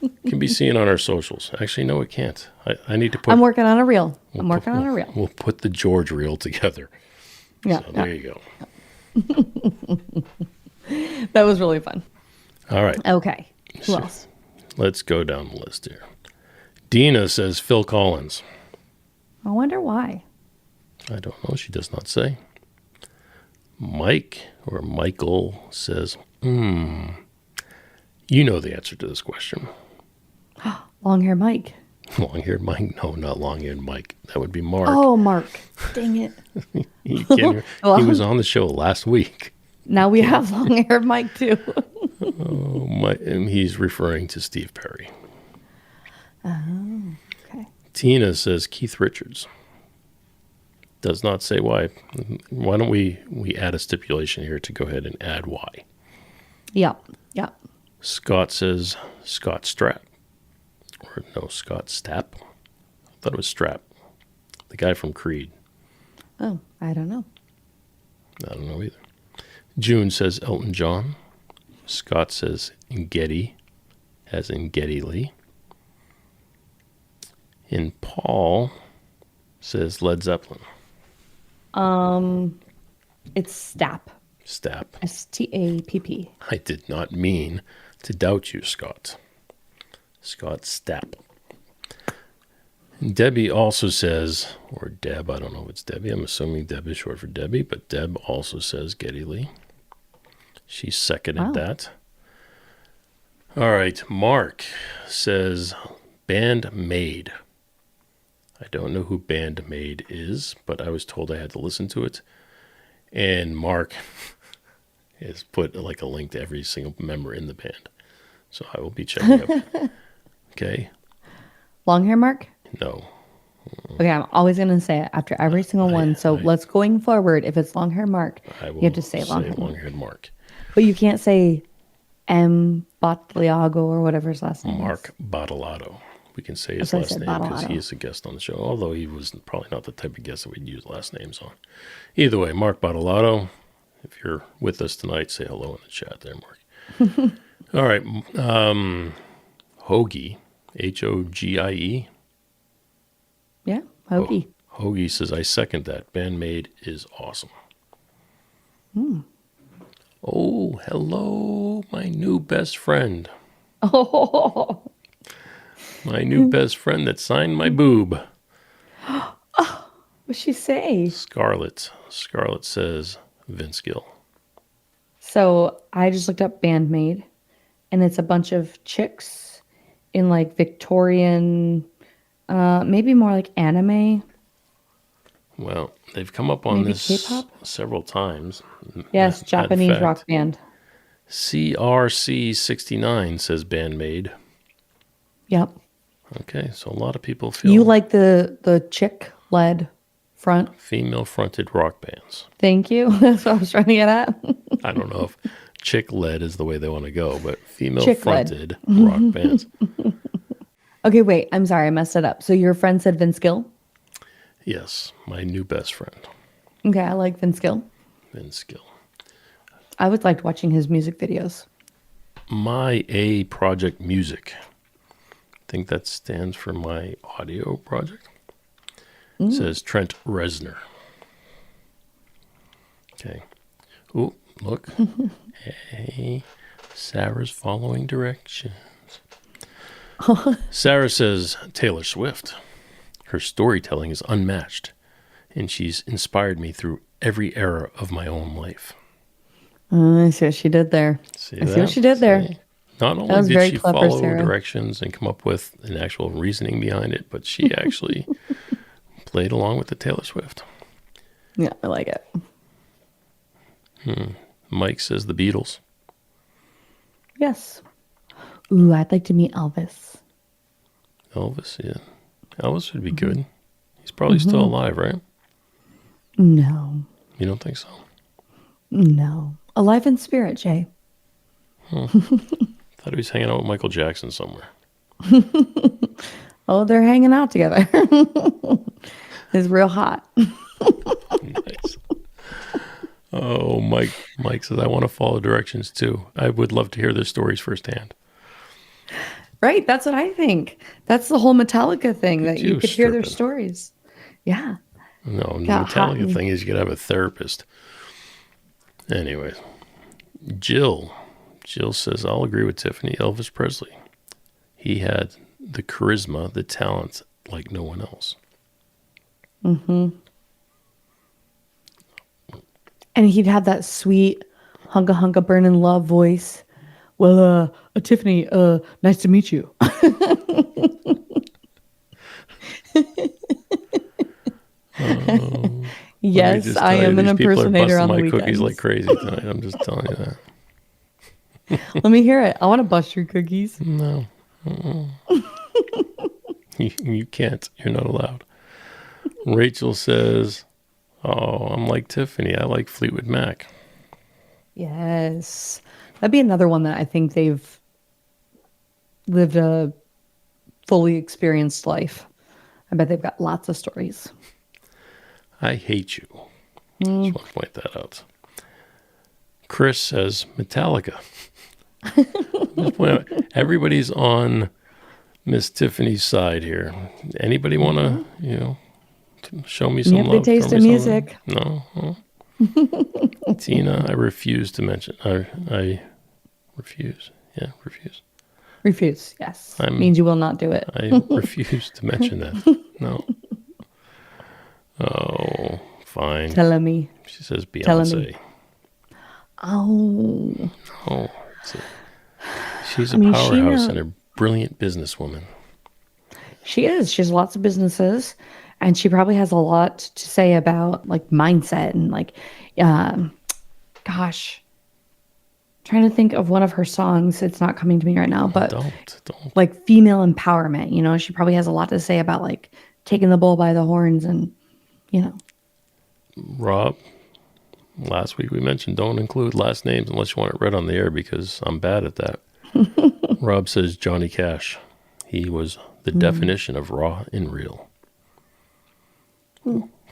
It can be seen on our socials. Actually, no, it can't. I need to put... I'm working on a reel. I'm working on a reel. We'll put the George reel together. Yeah. So there you go. That was really fun. All right. Okay. Who else? Let's go down the list here. Dina says Phil Collins. I wonder why. I don't know. She does not say. Mike or Michael says, you know the answer to this question. Long-haired Mike. Long-haired Mike? No, not long-haired Mike. That would be Mark. Oh, Mark. Dang it. He was on the show last week. Now we have long-haired Mike, too. And he's referring to Steve Perry. Oh, okay. Tina says Keith Richards. Does not say why. Why don't we add a stipulation here to go ahead and add why? Yeah. Scott says Scott Stratt. Or no, Scott Stapp. I thought it was Strap. The guy from Creed. Oh, I don't know. I don't know either. June says Elton John. Scott says Getty, as in Geddy Lee. And Paul says Led Zeppelin. It's Stapp. Stapp. Stapp. I did not mean to doubt you, Scott. Scott Stapp. And Debbie also says, or Deb, I don't know if it's Debbie. I'm assuming Deb is short for Debbie, but Deb also says Geddy Lee. She seconded that. All right, Mark says Band Maid. I don't know who Band Maid is, but I was told I had to listen to it. And Mark has put like a link to every single member in the band. So I will be checking out. Okay. Long hair Mark? No. Okay, I'm always going to say it after every single one. So let's going forward. If it's long hair Mark, you have to say long-haired Mark. But you can't say M. Battaliago or whatever his last name Mark is. Battalato. We can say his last name because he is a guest on the show, although he was probably not the type of guest that we'd use last names on. Either way, Mark Battalato, if you're with us tonight, say hello in the chat there, Mark. All right. Hoagie, Hogie. Yeah, Hoagie. Hoagie says, I second that. Bandmade is awesome. Oh, hello, my new best friend. Oh. My new best friend that signed my boob. What'd she say? Scarlett. Scarlett says Vince Gill. So I just looked up Bandmade, and it's a bunch of chicks in like Victorian, maybe more like anime. Well, they've come up on Maybe this K-pop? several times. Yes, Japanese In fact, rock band. CRC69 says Bandmade. Yep. Okay, so a lot of people feel You like the chick-led front? female-fronted rock bands. Thank you. That's what I was trying to get at. I don't know if chick-led is the way they want to go, but female-fronted rock bands. Okay, wait. I'm sorry. I messed it up. So your friend said Vince Gill? Yes, my new best friend, Okay, I like Vince Gill. Vince Gill. I always liked watching his music videos. My A Project Music. I think that stands for my audio project. It says Trent Reznor. Okay. Oh, look. Hey, Sarah's following directions. Sarah says Taylor Swift. Her storytelling is unmatched, and she's inspired me through every era of my own life. I see what she did there. See what she did there. Not only did she follow directions and come up with an actual reasoning behind it, but she actually played along with the Taylor Swift. Yeah, I like it. Mike says the Beatles. Yes. Ooh, I'd like to meet Elvis. Elvis, yeah. Elvis would be good. He's probably still alive, right? No. You don't think so? No. Alive in spirit, Jay. Thought he was hanging out with Michael Jackson somewhere. Oh, they're hanging out together. It's real hot. Nice. Oh, Mike says, I want to follow directions too. I would love to hear their stories firsthand. Right. That's what I think. That's the whole Metallica thing, that you could hear their stripping. stories. Yeah. No, the Got hot Metallica thing is you could have a therapist. Anyway, Jill says, I'll agree with Tiffany. Elvis Presley. He had the charisma, the talent like no one else. And he'd have that sweet hunka hunka burning love voice. Well, Tiffany, nice to meet you. Yes, I am an impersonator on the weekends. Cookies like crazy tonight. I'm just telling you that. Let me hear it. I want to bust your cookies. No. You can't. You're not allowed. Rachel says, oh, I'm like Tiffany. I like Fleetwood Mac. Yes. That'd be another one that I think they've lived a fully experienced life. I bet they've got lots of stories. I hate you. Just want to point that out. Chris says Metallica. Just point out, everybody's on Miss Tiffany's side here. Anybody want to, show me some You have love? the taste Throw of me music. something? No. Tina, I refuse to mention. I refuse. Yeah, refuse. Refuse, yes. Means you will not do it. I refuse to mention that. No. Oh, fine. Telling me. She says Telling Beyonce. me. Oh. Oh, she's a powerhouse and a brilliant businesswoman. She is. She has lots of businesses, and she probably has a lot to say about like mindset and like, gosh, trying to think of one of her songs. It's not coming to me right now, but don't like female empowerment. She probably has a lot to say about like taking the bull by the horns and, Rob, last week we mentioned don't include last names unless you want it read on the air because I'm bad at that. Rob says Johnny Cash. He was the definition of raw and real.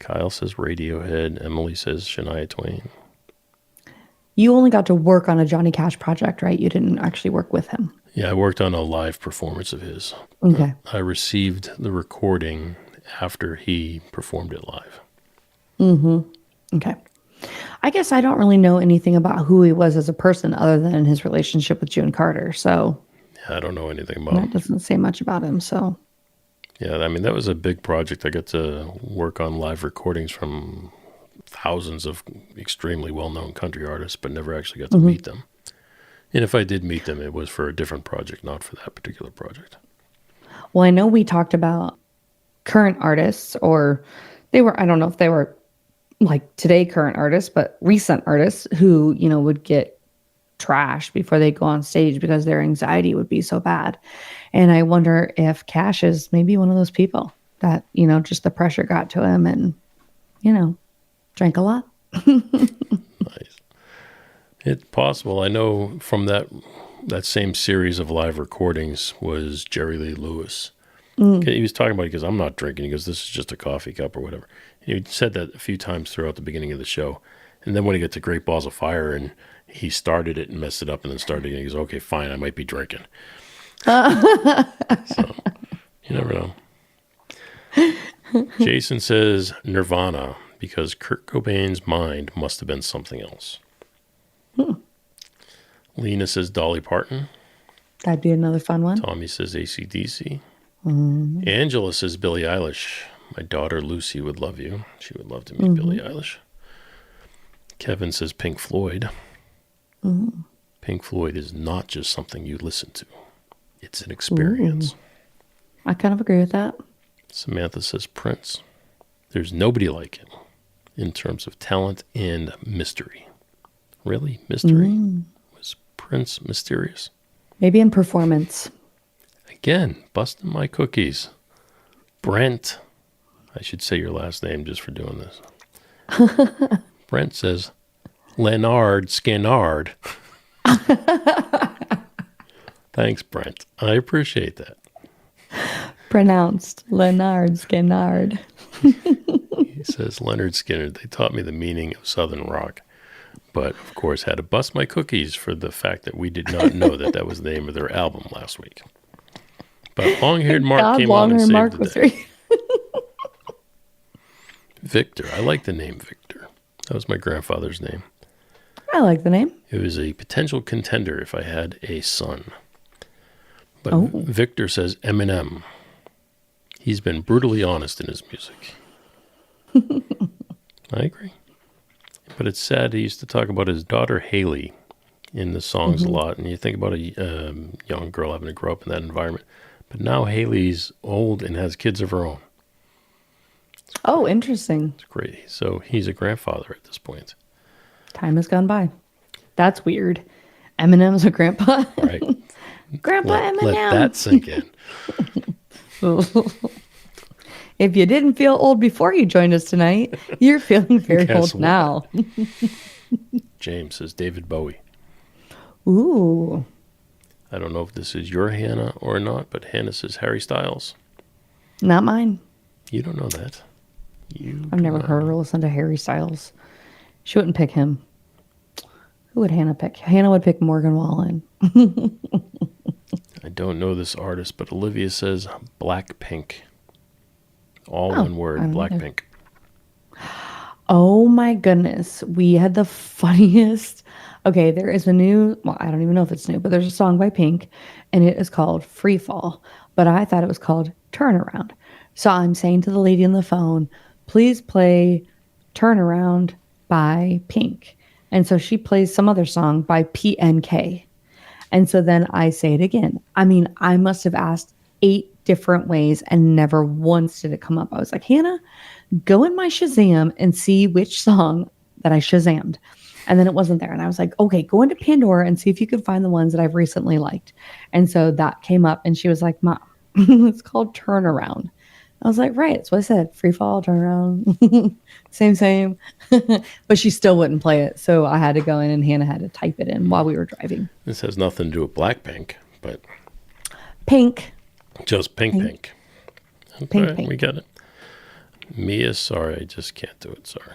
Kyle says Radiohead. Emily says Shania Twain. You only got to work on a Johnny Cash project, right? You didn't actually work with him. Yeah, I worked on a live performance of his. Okay. I received the recording after he performed it live. Okay. I guess I don't really know anything about who he was as a person other than his relationship with June Carter. So Yeah, I don't know anything about that him. doesn't say much about him. So Yeah, I mean, that was a big project. I got to work on live recordings from thousands of extremely well-known country artists, but never actually got to meet them. And if I did meet them, it was for a different project, not for that particular project. well, I know we talked about current artists, or I don't know if they were like today current artists, but recent artists who, would get trashed before they go on stage because their anxiety would be so bad. And I wonder if Cash is maybe one of those people that, just the pressure got to him and, drank a lot. Nice. It's possible. I know from that same series of live recordings was Jerry Lee Lewis. He was talking about it because I'm not drinking. He goes, this is just a coffee cup or whatever. He said that a few times throughout the beginning of the show. And then when he got to Great Balls of Fire and he started it and messed it up and then started again, he goes, okay, fine, I might be drinking. So, you never know. Jason says Nirvana because Kurt Cobain's mind must have been something else. Lena says Dolly Parton. That'd be another fun one. Tommy says AC/DC. Angela says Billie Eilish. My daughter Lucy would love you. She would love to meet Billie Eilish. Kevin says Pink Floyd. Pink Floyd is not just something you listen to. It's an experience. I kind of agree with that. Samantha says Prince. There's nobody like him in terms of talent and mystery. Really? Mystery? Was Prince mysterious? Maybe in performance. Again, busting my cookies. Brent. I should say your last name just for doing this. Brent says Leonard Skinnard. Thanks, Brent. I appreciate that. Pronounced Leonard Skinnard. He says Leonard Skinner. They taught me the meaning of Southern rock, but of course had to bust my cookies for the fact that we did not know that was the name of their album last week. But long-haired Mark came on and saved Mark the was day. right. Victor. I like the name Victor. That was my grandfather's name. I like the name. It was a potential contender if I had a son. But Oh. Victor says Eminem. He's been brutally honest in his music. I agree. But it's sad he used to talk about his daughter Haley in the songs a lot. And you think about a young girl having to grow up in that environment. But now Haley's old and has kids of her own. Oh, interesting. It's great. So he's a grandfather at this point. Time has gone by. That's weird. Eminem's a grandpa. Right. Grandpa Eminem. Let that sink in. If you didn't feel old before you joined us tonight, you're feeling very Guess old what? now. James says David Bowie. Ooh. I don't know if this is your Hannah or not, but Hannah says Harry Styles. Not mine. You don't know that. I've never heard her listen to Harry Styles. She wouldn't pick him. Who would Hannah pick? Hannah would pick Morgan Wallen. I don't know this artist, but Olivia says Blackpink. All one word, Blackpink. Oh my goodness. We had the funniest. Okay, there is a new, well, I don't even know if it's new, but there's a song by Pink and it is called Free Fall. But I thought it was called Turnaround. So I'm saying to the lady on the phone, please play Turnaround by Pink. And so she plays some other song by PNK. And so then I say it again. I mean, I must have asked 8 different ways and never once did it come up. I was like, Hannah, go in my Shazam and see which song that I Shazammed. And then it wasn't there. And I was like, okay, go into Pandora and see if you can find the ones that I've recently liked. And so that came up and she was like, Mom, it's called Turnaround. I was like, right. That's what I said. Free fall, turnaround. same. But she still wouldn't play it. So I had to go in and Hannah had to type it in while we were driving. This has nothing to do with Blackpink, but Pink. Just pink. Pink. Right, we get it. Mia, sorry, I just can't do it. Sorry.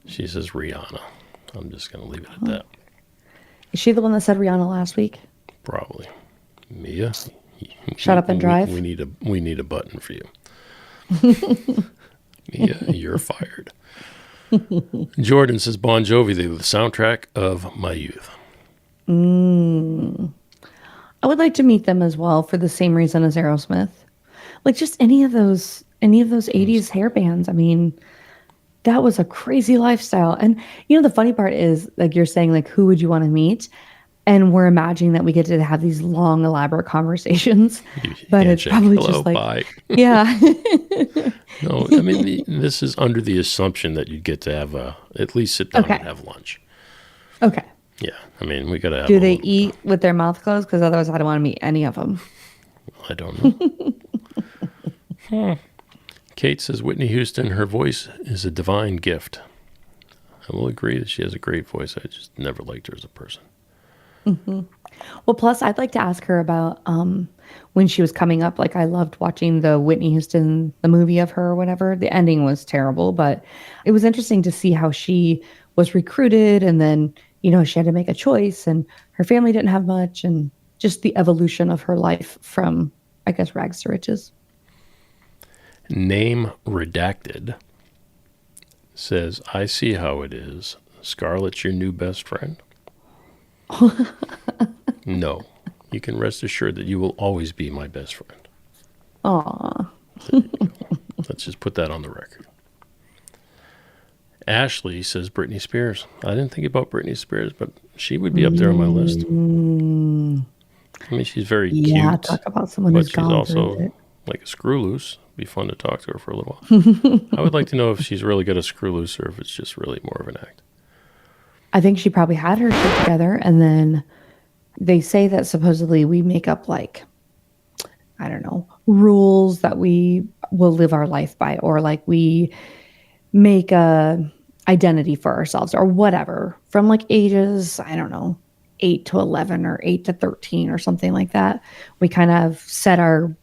She says Rihanna. I'm just going to leave it at that. Is she the one that said Rihanna last week? Probably. Mia, shut up and drive. We need a button for you. Mia, you're fired. Jordan says Bon Jovi, the soundtrack of my youth. I would like to meet them as well for the same reason as Aerosmith. Like just any of those 80s hair bands. I mean, that was a crazy lifestyle. And the funny part is like you're saying like who would you want to meet? And we're imagining that we get to have these long, elaborate conversations, but it's probably just like, bye. Yeah. No, I mean, this is under the assumption that you get to have at least sit down and have lunch. Okay. Yeah, I mean, we got to have. Do they eat with their mouth closed? Because otherwise, I don't want to meet any of them. I don't know. Kate says Whitney Houston, her voice is a divine gift. I will agree that she has a great voice. I just never liked her as a person. Mm-hmm. Well, plus, I'd like to ask her about when she was coming up. Like, I loved watching the Whitney Houston, the movie of her or whatever. The ending was terrible, but it was interesting to see how she was recruited and then, she had to make a choice and her family didn't have much and just the evolution of her life from, I guess, rags to riches. Name redacted says, I see how it is. Scarlett's your new best friend? No. You can rest assured that you will always be my best friend. Aw. Let's just put that on the record. Ashley says Britney Spears. I didn't think about Britney Spears, but she would be up there on my list. I mean, she's very cute. Talk about someone but who's she's gone also through it. like a screw loose. Be fun to talk to her for a little while. I would like to know if she's really good at screw loose or if it's just really more of an act. I think she probably had her shit together, and then they say that supposedly we make up like, I don't know, rules that we will live our life by, or like we make a identity for ourselves or whatever from like ages, I don't know, 8 to 11 or 8 to 13 or something like that. We kind of set our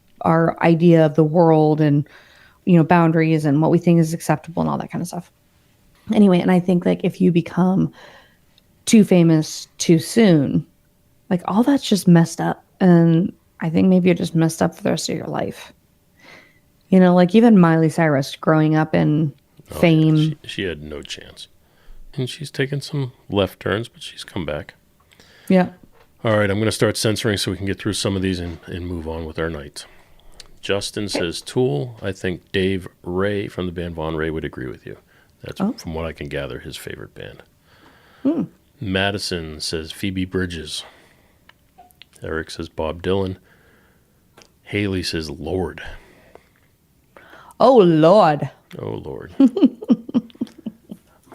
idea of the world and, boundaries and what we think is acceptable and all that kind of stuff. Anyway, and I think like if you become too famous too soon, like all that's just messed up. And I think maybe you're just messed up for the rest of your life. Like even Miley Cyrus growing up in fame. Yeah, she had no chance. And she's taken some left turns, but she's come back. Yeah. All right, I'm going to start censoring so we can get through some of these and move on with our night. Justin says Tool. I think Dave Ray from the band Von Ray would agree with you. That's from what I can gather his favorite band. Madison says Phoebe Bridges. Eric says Bob Dylan. Haley says Lord. Oh, Lord. Oh, Lord.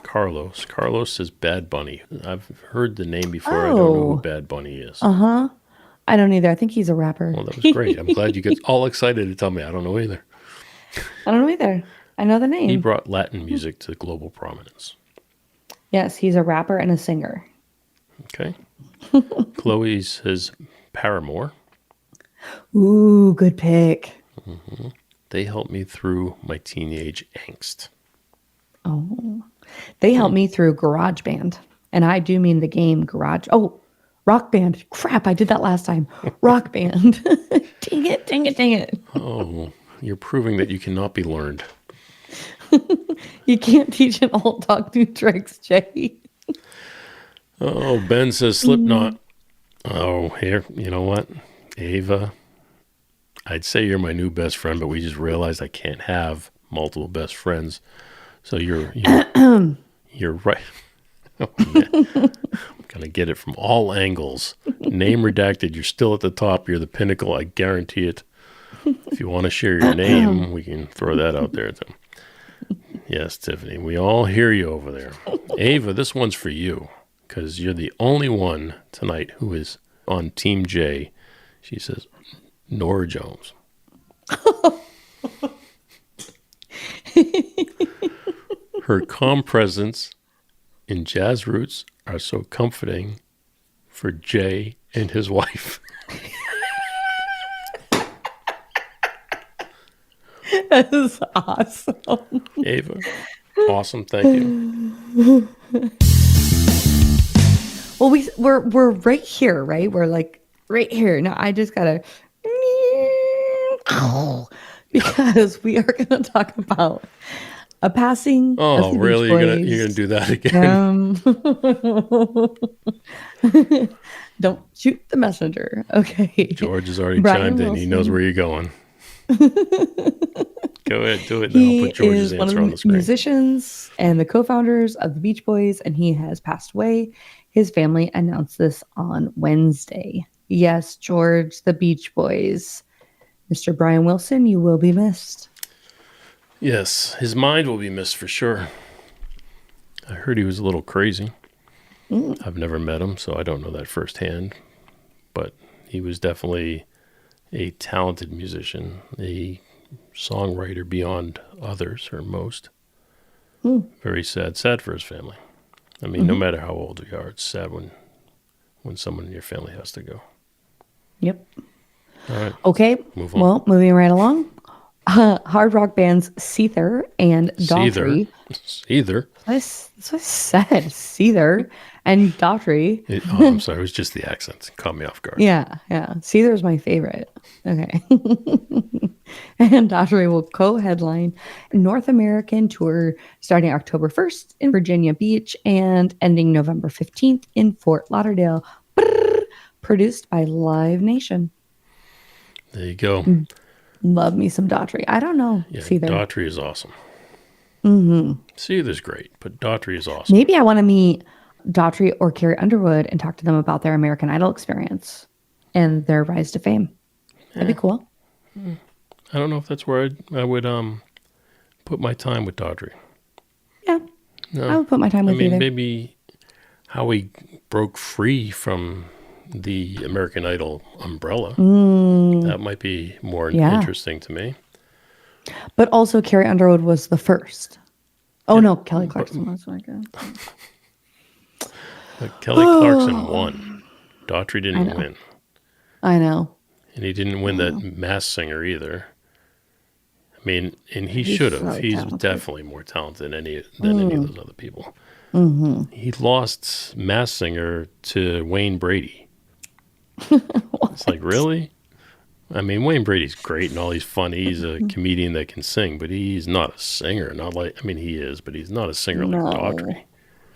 Carlos says Bad Bunny. I've heard the name before. I don't know who Bad Bunny is. Uh-huh. I don't either. I think he's a rapper. Well, that was great. I'm glad you get all excited to tell me. I don't know either. I don't know either. I know the name. He brought Latin music to global prominence. Yes, he's a rapper and a singer. Okay. Chloe says Paramore. Ooh, good pick. Mm-hmm. They helped me through my teenage angst. Oh, they helped me through Garage Band. And I do mean the game Garage. Oh, Rock Band. Crap, I did that last time. Rock Band. Dang it. Oh, you're proving that you cannot be learned. You can't teach an old dog new tricks, Jay. Oh, Ben says Slipknot. Oh, here, you know what? Ava, I'd say you're my new best friend, but we just realized I can't have multiple best friends. So you're right. Oh, I'm going to get it from all angles. Name redacted. You're still at the top. You're the pinnacle. I guarantee it. If you want to share your name, we can throw that out there too. Yes, Tiffany, we all hear you over there. Ava, this one's for you because you're the only one tonight who is on Team J. She says, Nora Jones. Her calm presence in jazz roots are so comforting for Jay and his wife. That is awesome. Ava, awesome. Thank you. Well, we're right here, right? We're like right here. Now I just gotta because we are gonna talk about a passing. Oh, really? You're gonna do that again? Don't shoot the messenger. Okay. George has already Brian chimed in. Wilson. He knows where you're going. Go ahead, do it. Then I'll put George's answer on the screen. Musicians and the co-founders of the Beach Boys, and he has passed away. His family announced this on Wednesday. Yes, George, the Beach Boys. Mr. Brian Wilson, you will be missed. Yes, his mind will be missed for sure. I heard he was a little crazy. I've never met him, so I don't know that firsthand. But he was definitely a talented musician, a songwriter beyond others or most. Very sad for his family. I mean, no matter how old you are, it's sad when someone in your family has to go. Yep. All right. Okay. Move on. Well, moving right along. Hard rock bands Seether and Daughtry. Seether. That's what I said. Seether and Daughtry. I'm sorry. It was just the accent. It caught me off guard. Yeah. Seether's my favorite. Okay. And Daughtry will co-headline North American tour starting October 1st in Virginia Beach and ending November 15th in Fort Lauderdale. Produced by Live Nation. There you go. Love me some Daughtry. I don't know. Yeah, Seether. Daughtry is awesome. Seether's great, but Daughtry is awesome. Maybe I want to meet Daughtry or Carrie Underwood and talk to them about their American Idol experience and their rise to fame. That'd be cool. I don't know if that's where I would put my time with Daughtry. Yeah. No. I would put my time with either. Maybe how he broke free from the American Idol umbrella. That might be more interesting to me. But also Carrie Underwood was the first. Oh, no. Kelly Clarkson was like But Kelly Clarkson won. Daughtry didn't win. I know. And he didn't win that Masked Singer either. I mean, and he should have. So He's talented. definitely more talented than any of those other people. He lost Masked Singer to Wayne Brady. It's like, really? I mean, Wayne Brady's great and all. He's funny. He's a comedian that can sing, but he's not a singer. He is, but he's not a singer like Daughtry.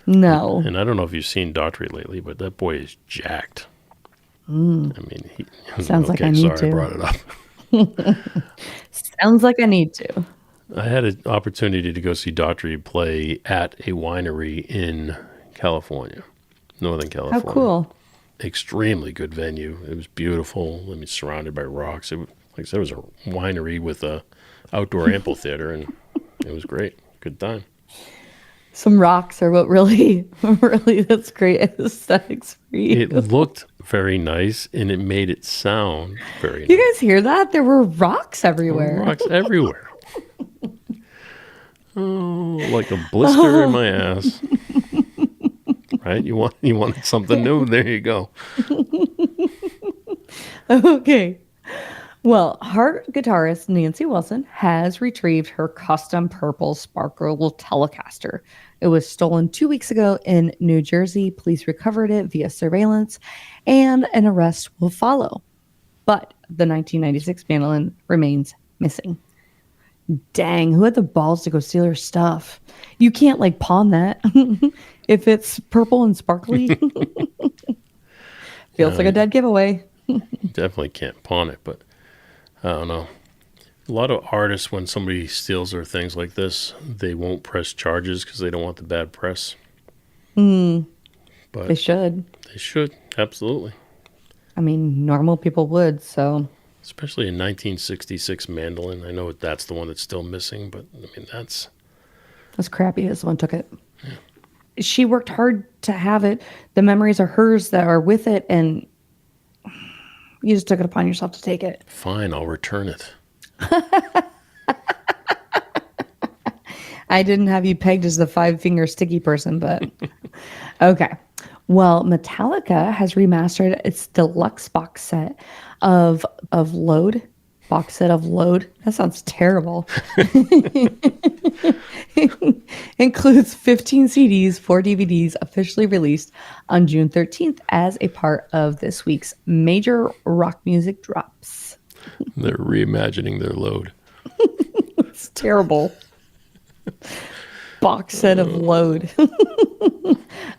No. And I don't know if you've seen Daughtry lately, but that boy is jacked. I mean, Sounds like I need sorry to. I brought it up. Sounds like I need to. I had an opportunity to go see Daughtry play at a winery in California, Northern How California. cool. Extremely good venue. It was beautiful. I mean, surrounded by rocks. Like I said, it was a winery with a outdoor amphitheater, and it was great. Good time. Some rocks are what really, that's great aesthetics for you. It looked very nice, and it made it sound very nice. You guys hear that? There were rocks everywhere. Rocks everywhere. Oh, like a blister in my ass. Right? You wanted something new? There you go. Okay. Well, heart guitarist Nancy Wilson has retrieved her custom purple sparkle Telecaster. It was stolen 2 weeks ago in New Jersey. Police recovered it via surveillance, and an arrest will follow. But the 1996 mandolin remains missing. Dang, who had the balls to go steal her stuff? You can't like pawn that if it's purple and sparkly. Feels like a dead giveaway. Definitely can't pawn it, but I don't know. A lot of artists, when somebody steals their things like this, they won't press charges because they don't want the bad press. But They should. They should, absolutely. I mean, normal people would, so. Especially a 1966 mandolin. I know that's the one that's still missing, but I mean, that's crappy that someone took it. Yeah. She worked hard to have it. The memories are hers that are with it, and you just took it upon yourself to take it. Fine, I'll return it. I didn't have you pegged as the 5-finger sticky person, but okay. Well, Metallica has remastered its deluxe box set of Load. Box set of Load. That sounds terrible. Includes 15 CDs, 4 DVDs, officially released on June 13th as a part of this week's major rock music drops. They're reimagining their Load. It's terrible. Box set of Load.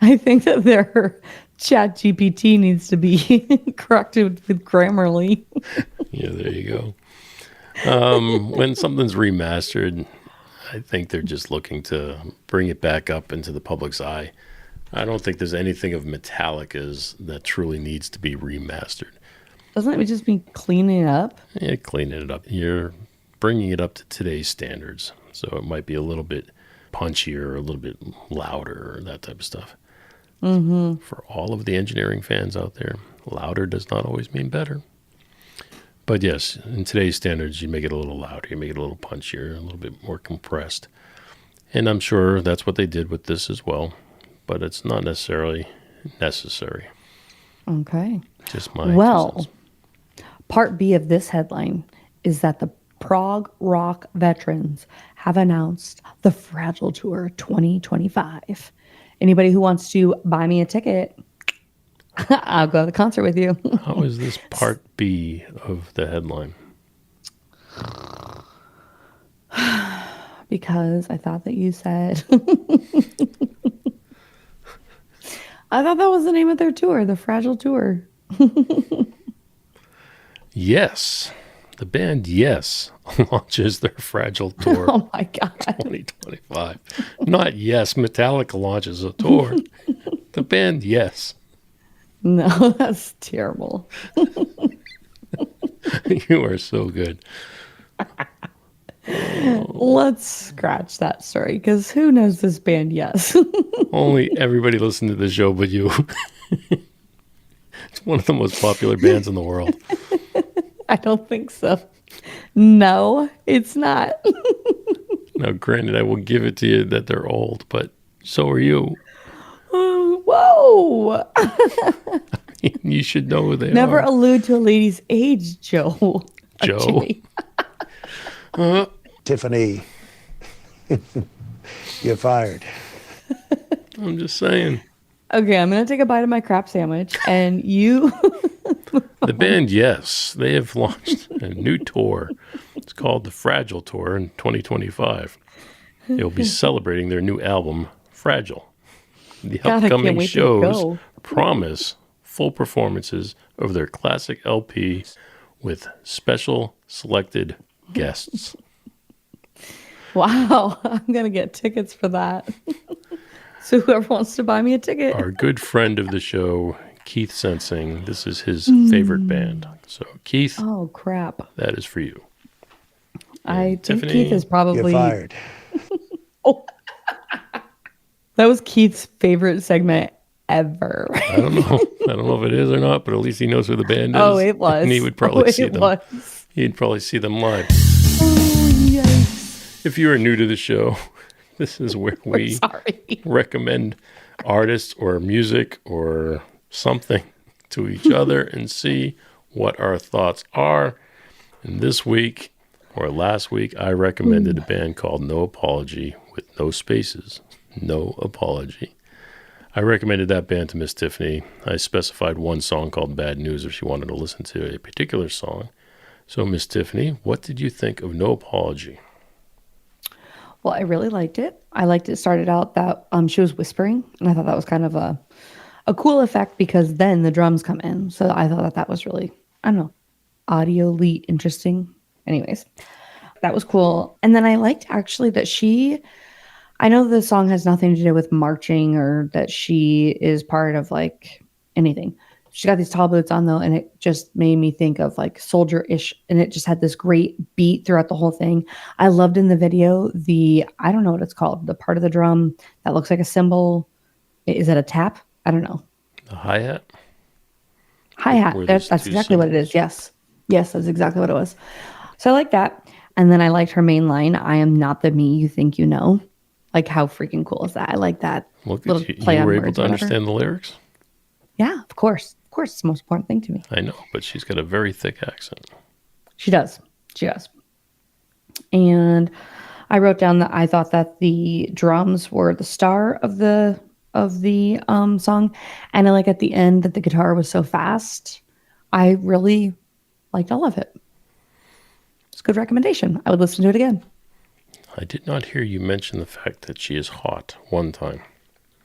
I think that their chat GPT needs to be corrected with Grammarly. Yeah, there you go. When something's remastered, I think they're just looking to bring it back up into the public's eye. I don't think there's anything of Metallica's that truly needs to be remastered. Doesn't it just be cleaning it up? Yeah, cleaning it up. You're bringing it up to today's standards. So it might be a little bit punchier, a little bit louder, that type of stuff. Mm-hmm. For all of the engineering fans out there, louder does not always mean better. But yes, in today's standards, you make it a little louder, you make it a little punchier, a little bit more compressed. And I'm sure that's what they did with this as well. But it's not necessarily necessary. Okay. Just my 2 cents. Part B of this headline is that the prog rock veterans have announced the Fragile Tour 2025. Anybody who wants to buy me a ticket, I'll go to the concert with you. How is this part B of the headline? Because I thought that you said. I thought that was the name of their tour, the Fragile Tour. Yes. The band Yes launches their Fragile Tour. Oh my God. 2025. Not Yes, Metallica launches a tour. The band Yes. No, that's terrible. You are so good. Let's scratch that story, because who knows this band Yes? Only everybody listening to the show but you. It's one of the most popular bands in the world. I don't think so. No, it's not. Now, granted, I will give it to you that they're old, but so are you. Whoa. You should know who they Never are. allude to a lady's age, Joe. Joe? Tiffany, you're fired. I'm just saying. Okay, I'm going to take a bite of my crap sandwich, and you... The band, Yes, they have launched a new tour. It's called the Fragile Tour in 2025. They'll be celebrating their new album, Fragile. The upcoming shows promise full performances of their classic LP with special selected guests. Wow, I'm going to get tickets for that. So whoever wants to buy me a ticket. Our good friend of the show, Keith Sensing, this is his favorite band. So, Keith, oh, crap. that is for you. I think Tiffany, Keith is probably... You're fired. Oh. That was Keith's favorite segment ever. I don't know. I don't know if it is or not, but at least he knows who the band is. Oh, it was. And he would probably see them. Was. He'd probably see them live. Oh, yikes. If you are new to the show, this is where we recommend artists or music or something to each other and see what our thoughts are. And this week, or last week, I recommended a band called No Apology with no spaces. No Apology. I recommended that band to Miss Tiffany. I specified one song called Bad News if she wanted to listen to a particular song. So, Miss Tiffany, what did you think of No Apology? Well, I really liked it. I liked it started out that she was whispering, and I thought that was kind of a cool effect because then the drums come in. So I thought that was really, I don't know, audioly interesting. Anyways, that was cool. And then I liked actually that I know the song has nothing to do with marching or that she is part of like anything. She got these tall boots on though, and it just made me think of like soldier-ish, and it just had this great beat throughout the whole thing. I loved in the video, I don't know what it's called, the part of the drum that looks like a cymbal. Is it a tap? I don't know. The hi-hat? Hi-hat. That's exactly what it is. Yes. Yes, that's exactly what it was. So I like that. And then I liked her main line, I am not the me you think you know. Like, how freaking cool is that? I like that. Look at you. You were able to understand the lyrics? Yeah, of course. Of course. It's the most important thing to me. I know, but she's got a very thick accent. She does. She does. And I wrote down that I thought that the drums were the star of the song. And I like at the end that the guitar was so fast. I really liked all of it. It's a good recommendation. I would listen to it again. I did not hear you mention the fact that she is hot one time.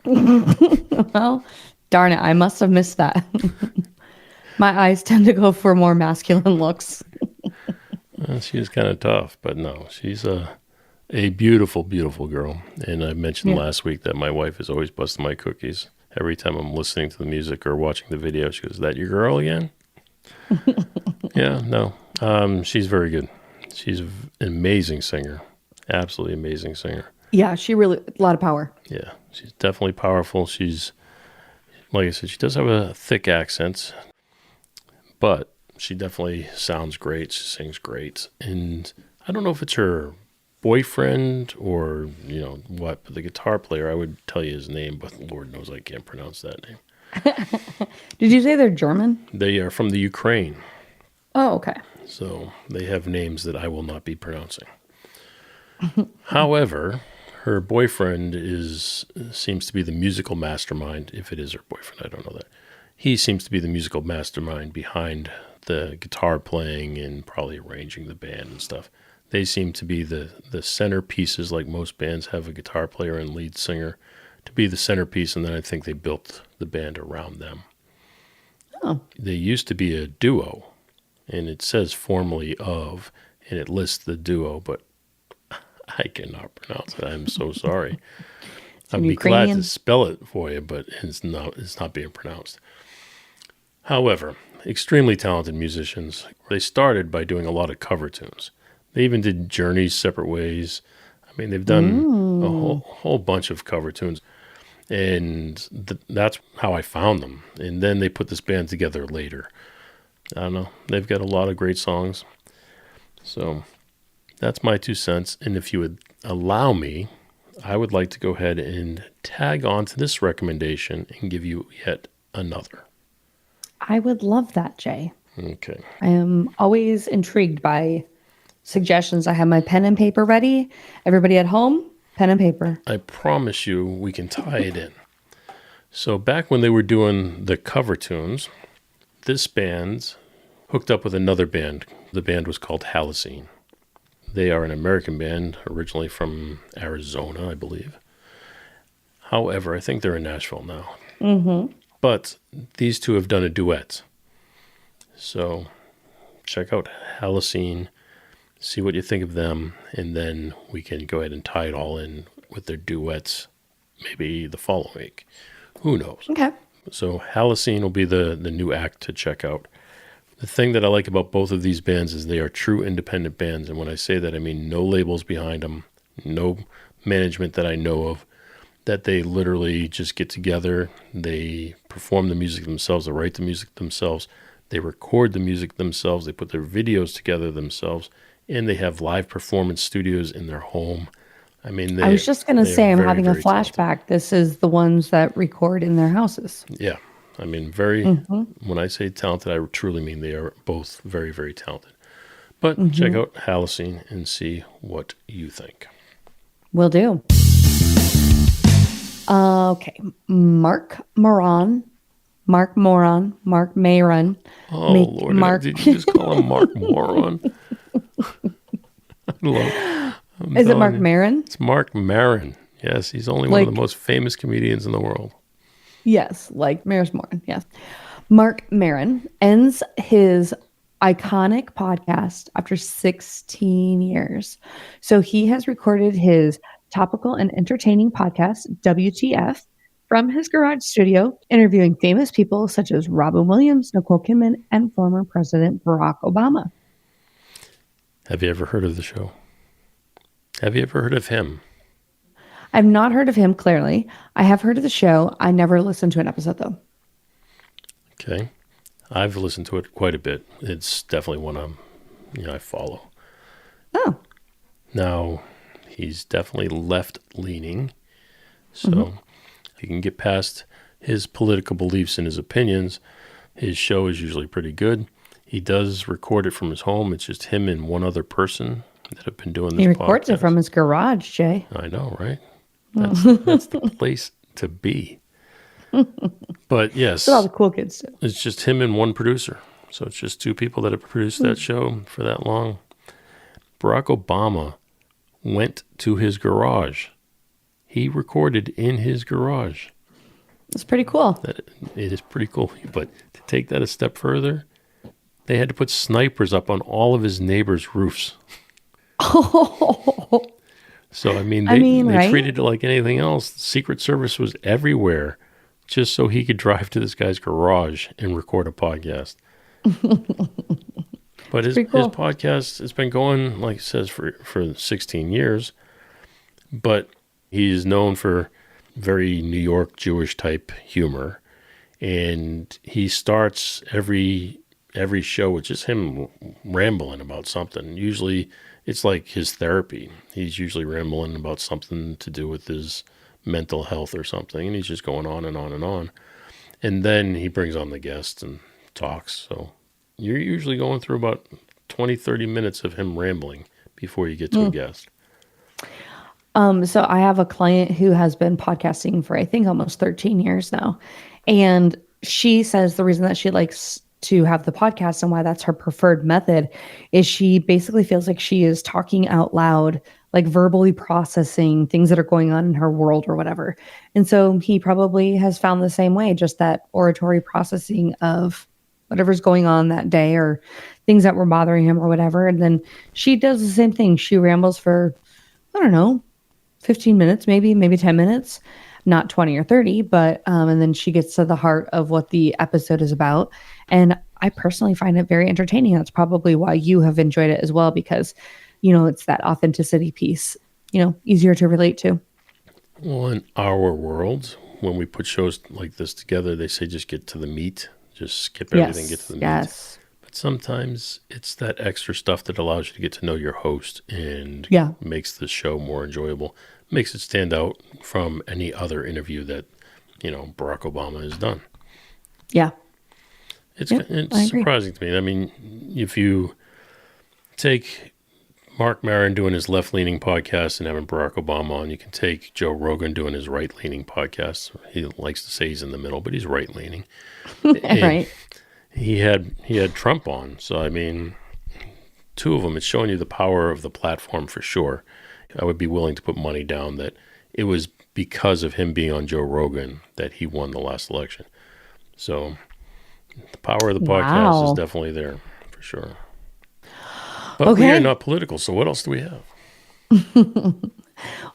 Well, darn it. I must have missed that. My eyes tend to go for more masculine looks. She was kind of tough, but no, she's a beautiful, beautiful girl. And I mentioned last week that my wife is always busting my cookies. Every time I'm listening to the music or watching the video, she goes, "Is that your girl again?" Yeah, no. She's very good. She's an amazing singer. Absolutely amazing singer. Yeah, she really, a lot of power. Yeah, she's definitely powerful. She's, like I said, she does have a thick accent, but she definitely sounds great. She sings great. And I don't know if it's her boyfriend or, what, but the guitar player, I would tell you his name, but Lord knows I can't pronounce that name. Did you say they're German? They are from the Ukraine. Oh, okay. So they have names that I will not be pronouncing. However, her boyfriend seems to be the musical mastermind. If it is her boyfriend, I don't know that. He seems to be the musical mastermind behind the guitar playing and probably arranging the band and stuff. They seem to be the centerpieces, like most bands have a guitar player and lead singer, to be the centerpiece, and then I think they built the band around them. Oh. They used to be a duo, and it says formerly of, and it lists the duo, but I cannot pronounce it. I'm so sorry. I'd be glad to spell it for you, but it's not being pronounced. However, extremely talented musicians. They started by doing a lot of cover tunes. They even did Journey's Separate Ways. I mean, they've done a whole bunch of cover tunes. And that's how I found them. And then they put this band together later. I don't know. They've got a lot of great songs. So that's my 2 cents. And if you would allow me, I would like to go ahead and tag on to this recommendation and give you yet another. I would love that, Jay. Okay. I am always intrigued by suggestions. I have my pen and paper ready. Everybody at home, pen and paper. I promise you we can tie it in. So back when they were doing the cover tunes, this band hooked up with another band. The band was called Halocene. They are an American band, originally from Arizona, I believe. However, I think they're in Nashville now. Mm-hmm. But these two have done a duet. So check out Halocene, see what you think of them, and then we can go ahead and tie it all in with their duets maybe the following week. Who knows? Okay. So Halocene will be the new act to check out. The thing that I like about both of these bands is they are true independent bands. And when I say that, I mean no labels behind them, no management that I know of, that they literally just get together, they perform the music themselves, they write the music themselves, they record the music themselves, they put their videos together themselves, and they have live performance studios in their home. I mean, I was just going to say, I'm having a flashback. Talented. This is the ones that record in their houses. Yeah. I mean, when I say talented, I truly mean they are both very, very talented. But check out Halocene and see what you think. Will do. Okay. Mark Maron. Oh, Lord. Did you just call him Mark Moron? Is it Mark Maron? It's Mark Maron. Yes, he's only one of the most famous comedians in the world. Yes, like Maris Moran. Yes. Mark Maron ends his iconic podcast after 16 years. So he has recorded his topical and entertaining podcast, WTF, from his garage studio, interviewing famous people such as Robin Williams, Nicole Kidman, and former President Barack Obama. Have you ever heard of the show? Have you ever heard of him? I've not heard of him, clearly. I have heard of the show. I never listened to an episode, though. Okay. I've listened to it quite a bit. It's definitely one I follow. Oh. Now, he's definitely left-leaning. So if you can get past his political beliefs and his opinions, his show is usually pretty good. He does record it from his home. It's just him and one other person that have been doing this podcast. He records it from his garage, Jay. I know, right? That's the place to be. But yes, that's what all the cool kids do. It's just him and one producer. So it's just two people that have produced that show for that long. Barack Obama went to his garage. He recorded in his garage. It's pretty cool. It is pretty cool. But to take that a step further, they had to put snipers up on all of his neighbors' roofs. Oh. So, they right? treated it like anything else. The Secret Service was everywhere just so he could drive to this guy's garage and record a podcast. But his podcast has been going, like it says, for 16 years. But he's known for very New York Jewish type humor. And he starts every show with just him rambling about something. Usually it's like his therapy. He's usually rambling about something to do with his mental health or something, and he's just going on and on and on. And then he brings on the guest and talks. So you're usually going through about 20, 30 minutes of him rambling before you get to a guest. So I have a client who has been podcasting for, I think, almost 13 years now. And she says the reason that she likes to have the podcast and why that's her preferred method is she basically feels like she is talking out loud, like verbally processing things that are going on in her world or whatever. And so he probably has found the same way, just that oratory processing of whatever's going on that day or things that were bothering him or whatever. And then she does the same thing. She rambles for, I don't know, 15 minutes, maybe 10 minutes, not 20 or 30, but, and then she gets to the heart of what the episode is about. And I personally find it very entertaining. That's probably why you have enjoyed it as well, because, it's that authenticity piece, easier to relate to. Well, in our world, when we put shows like this together, they say just get to the meat, just skip everything, get to the meat. Yes. But sometimes it's that extra stuff that allows you to get to know your host and makes the show more enjoyable, makes it stand out from any other interview that, Barack Obama has done. Yeah. It's surprising to me. If you take Mark Maron doing his left-leaning podcast and having Barack Obama on, you can take Joe Rogan doing his right-leaning podcast. He likes to say he's in the middle, but he's right-leaning. Right. He had Trump on. So, two of them, it's showing you the power of the platform for sure. I would be willing to put money down that it was because of him being on Joe Rogan that he won the last election. So the power of the podcast is definitely there for sure. But we are not political, so what else do we have?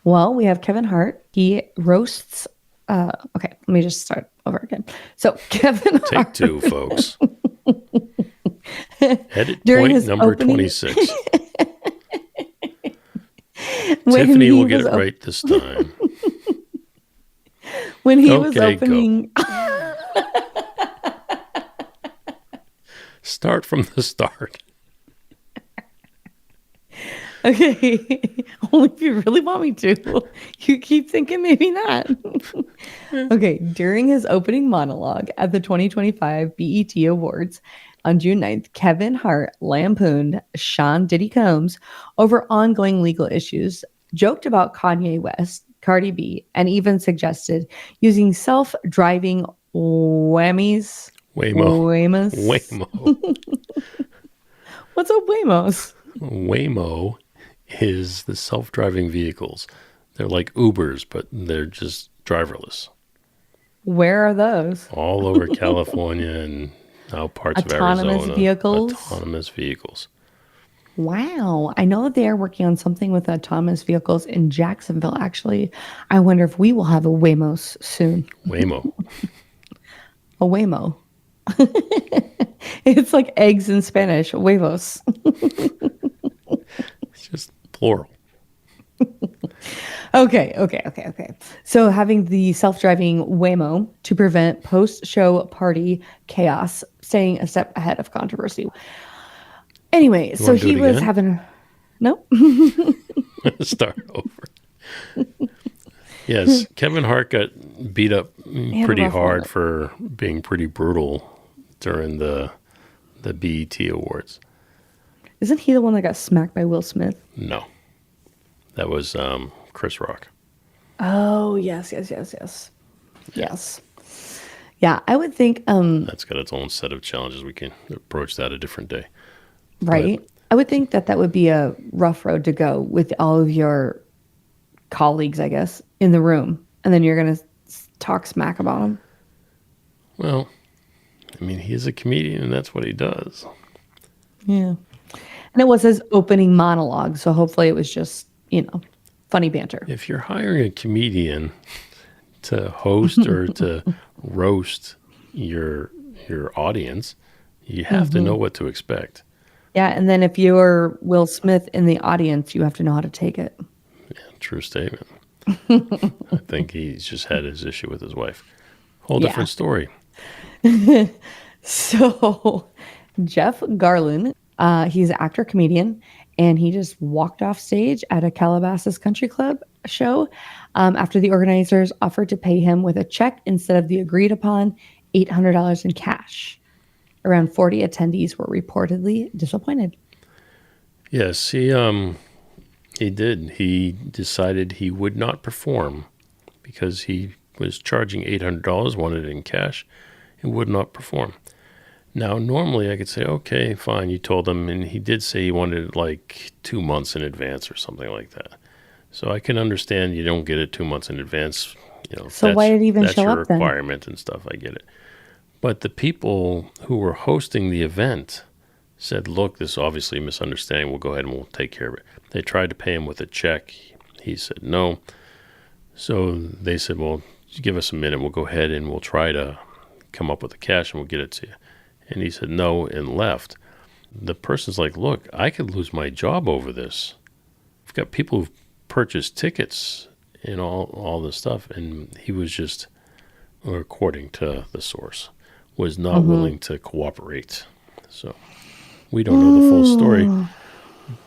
Well, we have Kevin Hart. He roasts. Okay, let me just start over again. So Kevin Hart. Take two, folks. Edit point number 26. Tiffany will get it right this time. When he was opening... Start from the start. Okay. Only if you really want me to. You keep thinking maybe not. Okay. During his opening monologue at the 2025 BET Awards on June 9th, Kevin Hart lampooned Sean Diddy Combs over ongoing legal issues, joked about Kanye West, Cardi B, and even suggested using self-driving Waymos. What's up, Waymos? Waymo is the self-driving vehicles. They're like Ubers, but they're just driverless. Where are those? All over California and now parts of Autonomous Arizona. vehicles? Autonomous vehicles. Wow. I know that they are working on something with autonomous vehicles in Jacksonville, actually. I wonder if we will have a Waymos soon. Waymo. A Waymo. It's like eggs in Spanish. Huevos. It's just plural. Okay. So having the self-driving Waymo to prevent post-show party chaos, staying a step ahead of controversy. Anyway, so he was having... No? Start over. Yes, Kevin Hart got beat up pretty hard for being pretty brutal during the BET Awards. Isn't he the one that got smacked by Will Smith? No. That was Chris Rock. Oh, yes. Yes. Yeah, I would think... That's got its own set of challenges. We can approach that a different day. Right. But I would think that would be a rough road to go with all of your colleagues, I guess, in the room. And then you're going to talk smack about him. Well, I mean, he's a comedian and that's what he does. Yeah. And it was his opening monologue. So hopefully it was just, funny banter. If you're hiring a comedian to host or to roast your audience, you have to know what to expect. Yeah, and then if you're Will Smith in the audience, you have to know how to take it. Yeah, true statement. I think he's just had his issue with his wife. Whole different story. So, Jeff Garlin, he's an actor, comedian, and he just walked off stage at a Calabasas Country Club show after the organizers offered to pay him with a check instead of the agreed upon $800 in cash. Around 40 attendees were reportedly disappointed. Yes, he did. He decided he would not perform because he was charging $800, wanted it in cash, and would not perform. Now, normally I could say, okay, fine, you told him, and he did say he wanted it like 2 months in advance or something like that. So I can understand you don't get it 2 months in advance. So why did it even show up then? That's your requirement and stuff. I get it. But the people who were hosting the event said, look, this is obviously a misunderstanding. We'll go ahead and we'll take care of it. They tried to pay him with a check. He said no. So they said, well, give us a minute. We'll go ahead and we'll try to come up with the cash and we'll get it to you. And he said no and left. The person's like, look, I could lose my job over this. I've got people who've purchased tickets and all this stuff. And he was just, according to the source, was not willing to cooperate. So we don't know the full story.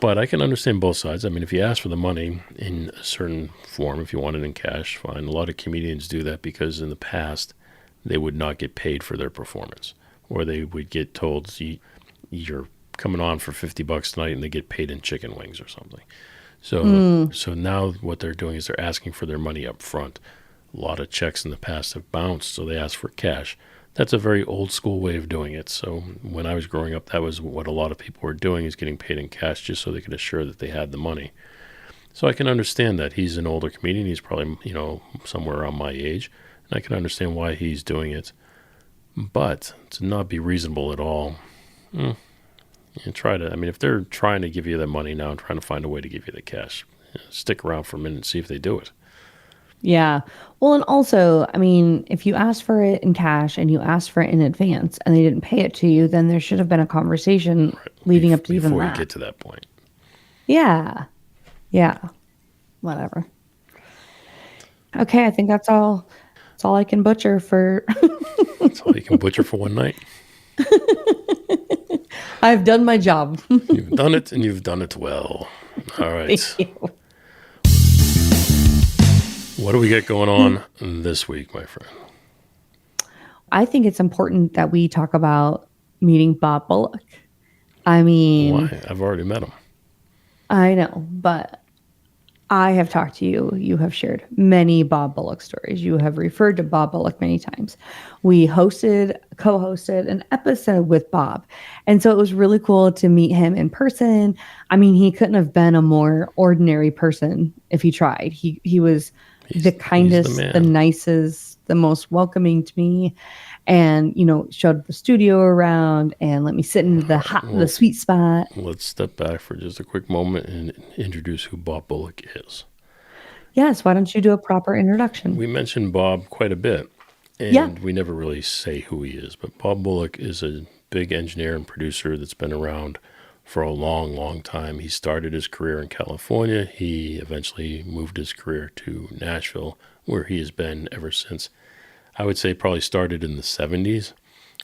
But I can understand both sides. I mean, if you ask for the money in a certain form, if you want it in cash, fine. A lot of comedians do that because in the past, they would not get paid for their performance. Or they would get told, you're coming on for $50 tonight, and they get paid in chicken wings or something. So now what they're doing is they're asking for their money up front. A lot of checks in the past have bounced, so they ask for cash. That's a very old school way of doing it. So when I was growing up, that was what a lot of people were doing, is getting paid in cash just so they could assure that they had the money. So I can understand that. He's an older comedian. He's probably, somewhere around my age. And I can understand why he's doing it. But to not be reasonable at all, if they're trying to give you the money now and trying to find a way to give you the cash, stick around for a minute and see if they do it. Yeah. Well, and also, if you asked for it in cash and you asked for it in advance and they didn't pay it to you, then there should have been a conversation leading up to even that. Before you get to that point. Yeah. Yeah. Whatever. Okay. I think that's all I can butcher for. That's all you can butcher for one night. I've done my job. You've done it, and you've done it well. All right. Thank you. What do we get going on this week, my friend? I think it's important that we talk about meeting Bob Bullock. I mean, Why? I've already met him. I know, but I have talked to you. You have shared many Bob Bullock stories. You have referred to Bob Bullock many times. We co-hosted an episode with Bob. And so it was really cool to meet him in person. I mean, he couldn't have been a more ordinary person if he tried. He was the kindest, the nicest, the most welcoming to me. And, showed the studio around and let me sit in the sweet spot. Let's step back for just a quick moment and introduce who Bob Bullock is. Yes, why don't you do a proper introduction? We mentioned Bob quite a bit, and we never really say who he is. But Bob Bullock is a big engineer and producer that's been around for a long, long time. He started his career in California. He eventually moved his career to Nashville, where he has been ever since. I would say probably started in the 70s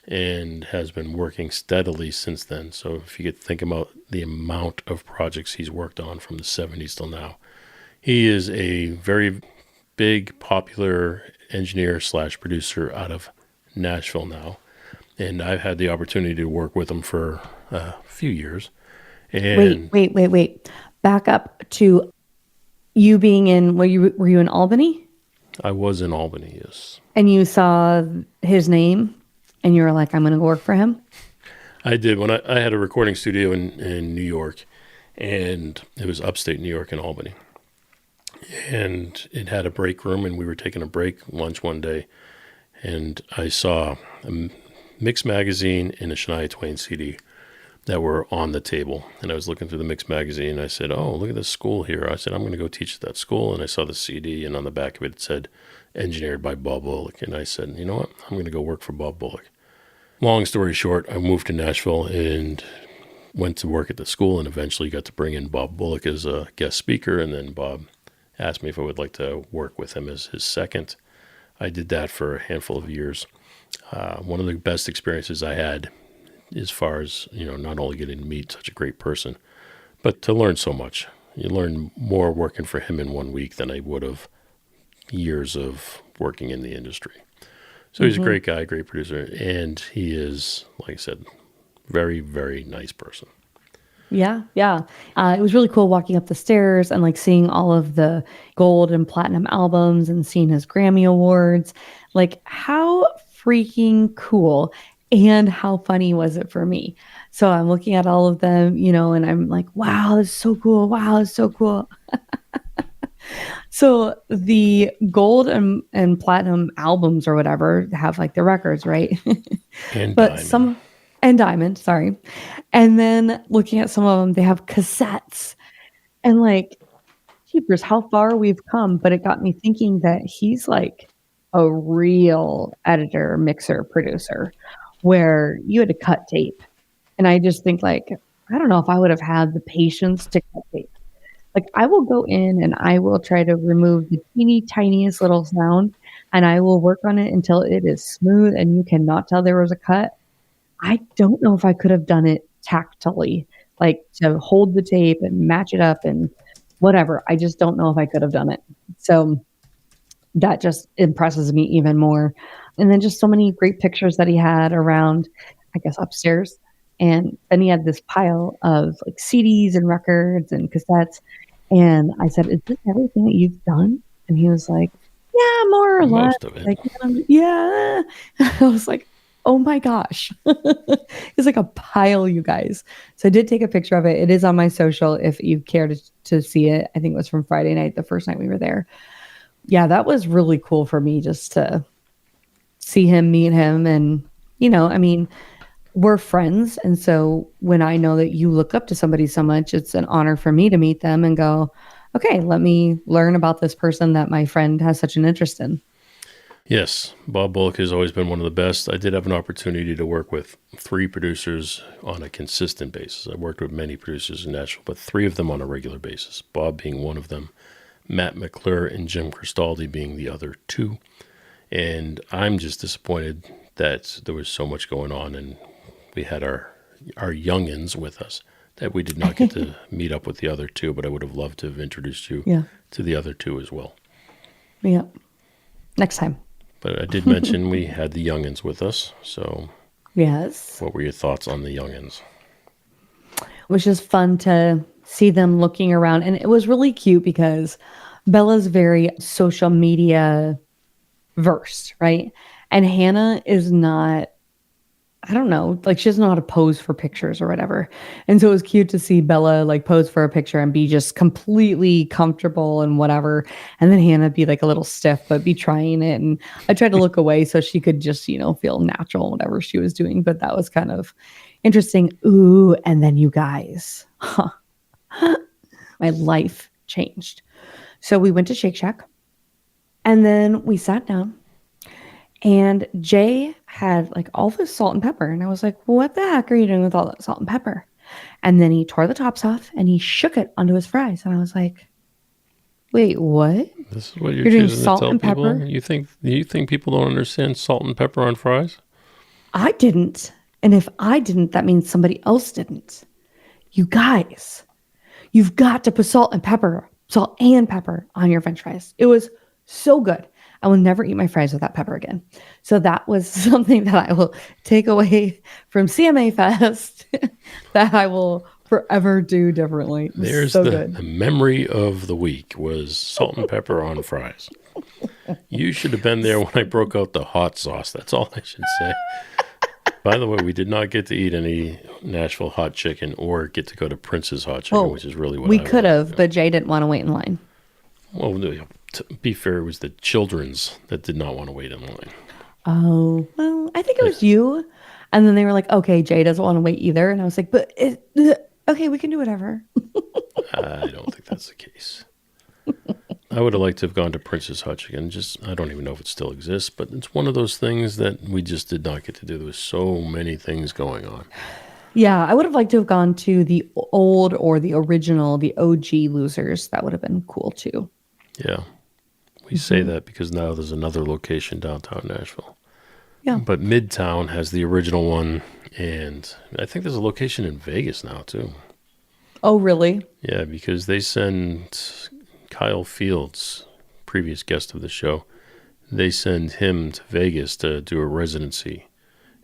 and has been working steadily since then. So if you could think about the amount of projects he's worked on from the 70s till now, he is a very big, popular engineer / producer out of Nashville now. And I've had the opportunity to work with him for a few years. And Wait. Back up to you being in, were you in Albany? I was in Albany, yes. And you saw his name and you were like, I'm going to go work for him? I did. When I had a recording studio in New York, and it was upstate New York in Albany. And it had a break room, and we were taking a break lunch one day, and I saw a Mix magazine and a Shania Twain CD that were on the table. And I was looking through the Mix magazine, and I said, oh, look at this school here. I said, I'm going to go teach at that school. And I saw the CD, and on the back of it, it said, engineered by Bob Bullock. And I said, you know what? I'm going to go work for Bob Bullock. Long story short, I moved to Nashville and went to work at the school, and eventually got to bring in Bob Bullock as a guest speaker. And then Bob asked me if I would like to work with him as his second. I did that for a handful of years. One of the best experiences I had, as far as, not only getting to meet such a great person, but to learn so much. You learn more working for him in 1 week than I would have years of working in the industry. So he's a great guy, great producer, and he is, like I said, very, very nice person. Yeah. It was really cool walking up the stairs and seeing all of the gold and platinum albums and seeing his Grammy Awards. How freaking cool. And how funny was it for me? So I'm looking at all of them, and I'm like, wow, that's so cool. Wow, that's so cool. So the gold and platinum albums or whatever have the records, right? And but diamond. And diamond, sorry. And then looking at some of them, they have cassettes. And jeepers, how far we've come. But it got me thinking that he's a real editor, mixer, producer, where you had to cut tape. And I just think I don't know if I would have had the patience to cut tape. I will go in and I will try to remove the teeny tiniest little sound, and I will work on it until it is smooth and you cannot tell there was a cut. I don't know if I could have done it tactily, to hold the tape and match it up and whatever. I just don't know if I could have done it. So that just impresses me even more. And then just so many great pictures that he had around, I guess, upstairs. And then he had this pile of CDs and records and cassettes. And I said, is this everything that you've done? And he was like, yeah, more or less. Most of it. Yeah. I was like, oh my gosh. It's a pile, you guys. So I did take a picture of it. It is on my social if you care to see it. I think it was from Friday night, the first night we were there. Yeah, that was really cool for me just to see him, meet him. And, we're friends. And so when I know that you look up to somebody so much, it's an honor for me to meet them and go, okay, let me learn about this person that my friend has such an interest in. Yes, Bob Bullock has always been one of the best. I did have an opportunity to work with 3 producers on a consistent basis. I worked with many producers in Nashville, but 3 of them on a regular basis, Bob being one of them, Matt McClure and Jim Cristaldi being the other 2. And I'm just disappointed that there was so much going on, and we had our youngins with us that we did not get to meet up with the other two, but I would have loved to have introduced you to the other two as well. Yeah. Next time. But I did mention we had the youngins with us. So yes. What were your thoughts on the youngins? It was just fun to see them looking around. And it was really cute because Bella's very social media versed, right? And Hannah is not, I don't know, like she doesn't know how to pose for pictures or whatever. And so it was cute to see Bella like pose for a picture and be just completely comfortable and whatever. And then Hannah be like a little stiff, but be trying it. And I tried to look away so she could just, feel natural, whatever she was doing. But that was kind of interesting. Ooh, and then you guys, my life changed. So we went to Shake Shack and then we sat down. And Jay had like all this salt and pepper. And I was like, what the heck are you doing with all that salt and pepper? And then he tore the tops off and he shook it onto his fries. And I was like, wait, what? This is what you're doing choosing salt to tell and people? pepper? You think people don't understand salt and pepper on fries? I didn't. And if I didn't, that means somebody else didn't. You guys, you've got to put salt and pepper on your French fries. It was so good. I will never eat my fries without pepper again. So that was something that I will take away from CMA Fest that I will forever do differently. There's so the memory of the week was salt and pepper on fries. You should have been there when I broke out the hot sauce. That's all I should say. By the way, we did not get to eat any Nashville hot chicken or get to go to Prince's hot chicken, which is really what we I could have, wanted. but Jay didn't want to wait in line. Well, to be fair, it was the children's that did not want to wait in line. Oh, well, I think it was you. And then they were like, okay, Jay doesn't want to wait either. And I was like, okay, we can do whatever. I don't think that's the case. I would have liked to have gone to Prince's Hot Chicken. I don't even know if it still exists, but it's one of those things that we just did not get to do. There was so many things going on. Yeah, I would have liked to have gone to the old or the original, the OG Losers. That would have been cool too. Yeah. We say that because now there's another location downtown Nashville. Yeah. But Midtown has the original one, and I think there's a location in Vegas now too. Oh, really? Yeah, because they send Kyle Fields, previous guest of the show, they send him to Vegas to do a residency.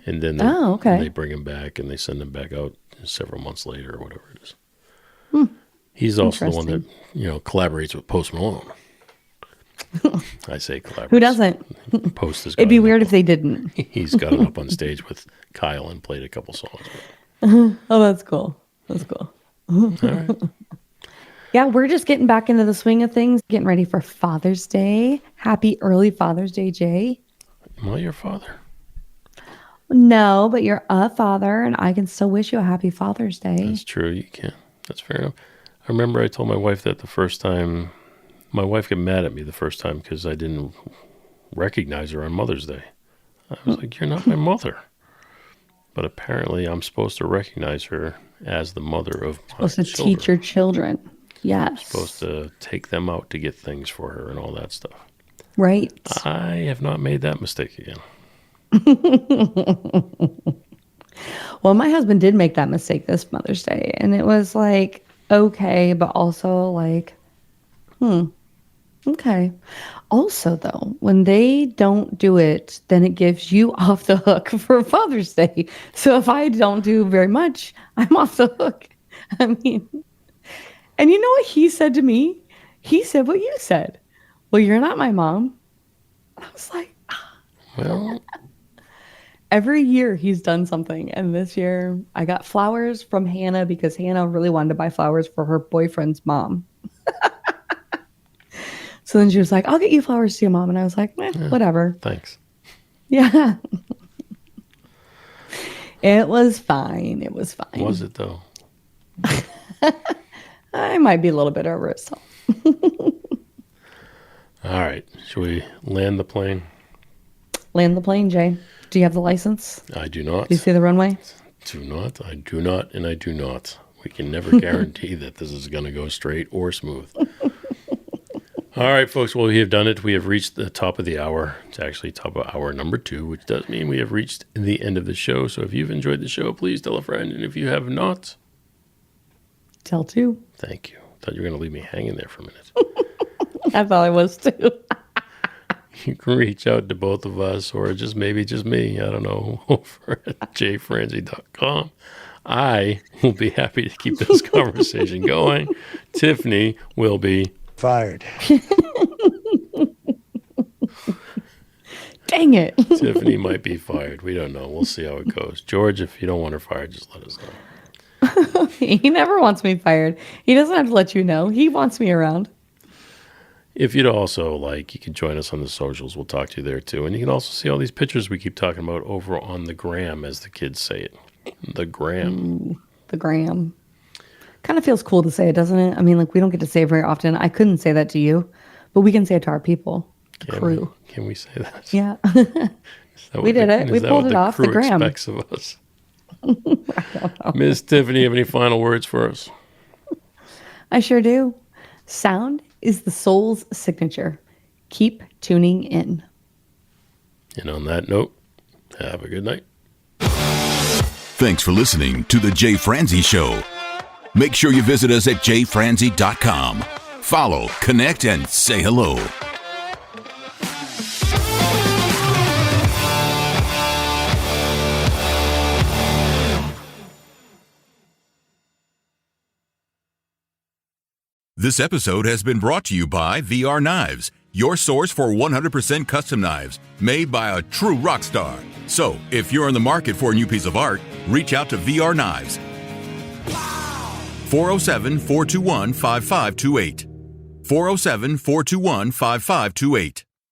And then they bring him back and they send him back out several months later or whatever it is. He's also the one that, collaborates with Post Malone. I say collaborates. Who doesn't? Post is. It'd be weird if they didn't. He's gotten up on stage with Kyle and played a couple songs. Oh, that's cool. That's cool. All right. Yeah, we're just getting back into the swing of things, getting ready for Father's Day. Happy early Father's Day, Jay. Am I your father? No, but you're a father, and I can still wish you a happy Father's Day. That's true. You can. That's fair enough. I remember I told my wife that the first time. My wife got mad at me the first time because I didn't recognize her on Mother's Day. I was like, you're not my mother. But apparently I'm supposed to recognize her as the mother of my Supposed to children. teach your children. Yes. I'm supposed to take them out to get things for her and all that stuff. Right. I have not made that mistake again. Well, my husband did make that mistake this Mother's Day, and it was like, okay, but also like, okay. Also, though, when they don't do it, then it gives you off the hook for Father's Day. So if I don't do very much, I'm off the hook. I mean, and you know what he said to me? He said what you said. Well, you're not my mom. I was like, Well, every year he's done something. And this year I got flowers from Hannah because Hannah really wanted to buy flowers for her boyfriend's mom. So then she was like, I'll get you flowers to your mom. And I was like, whatever. thanks. Yeah. It was fine. It was fine. Was it, though? I might be a little bit over it. So. All right. Should we land the plane? Land the plane, Jay. Do you have the license? I do not. Do you see the runway? Do not. I do not, and I do not. We can never guarantee that this is going to go straight or smooth. All right, folks. Well, we have done it. We have reached the top of the hour. It's actually top of hour number 2, which does mean we have reached the end of the show. So if you've enjoyed the show, please tell a friend. And if you have not, Tell two. Thank you. Thought you were going to leave me hanging there for a minute. I thought I was too. You can reach out to both of us or just me, I don't know, over at jfranzy.com. I will be happy to keep this conversation going. Tiffany will be fired. Dang it. Tiffany might be fired. We don't know. We'll see how it goes. George, if you don't want her fired, just let us know. He never wants me fired. He doesn't have to let you know. He wants me around. If you'd also like, you can join us on the socials. We'll talk to you there too. And you can also see all these pictures we keep talking about over on the gram, as the kids say it. The gram. Ooh, the gram. Kind of feels cool to say it, doesn't it? I mean, like, we don't get to say it very often. I couldn't say that to you, but we can say it to our people. Crew. Can we say that? Yeah. We did it. We pulled it off the gram. Expects of us. Miss Tiffany, have any final words for us? I sure do. Sound is the soul's signature. Keep tuning in. And on that note, have a good night. Thanks for listening to The Jay Franzy Show. Make sure you visit us at jfranzy.com. Follow, connect, and say hello. This episode has been brought to you by VR Knives, your source for 100% custom knives made by a true rock star. So, if you're in the market for a new piece of art, reach out to VR Knives. 407-421-5528. 407-421-5528.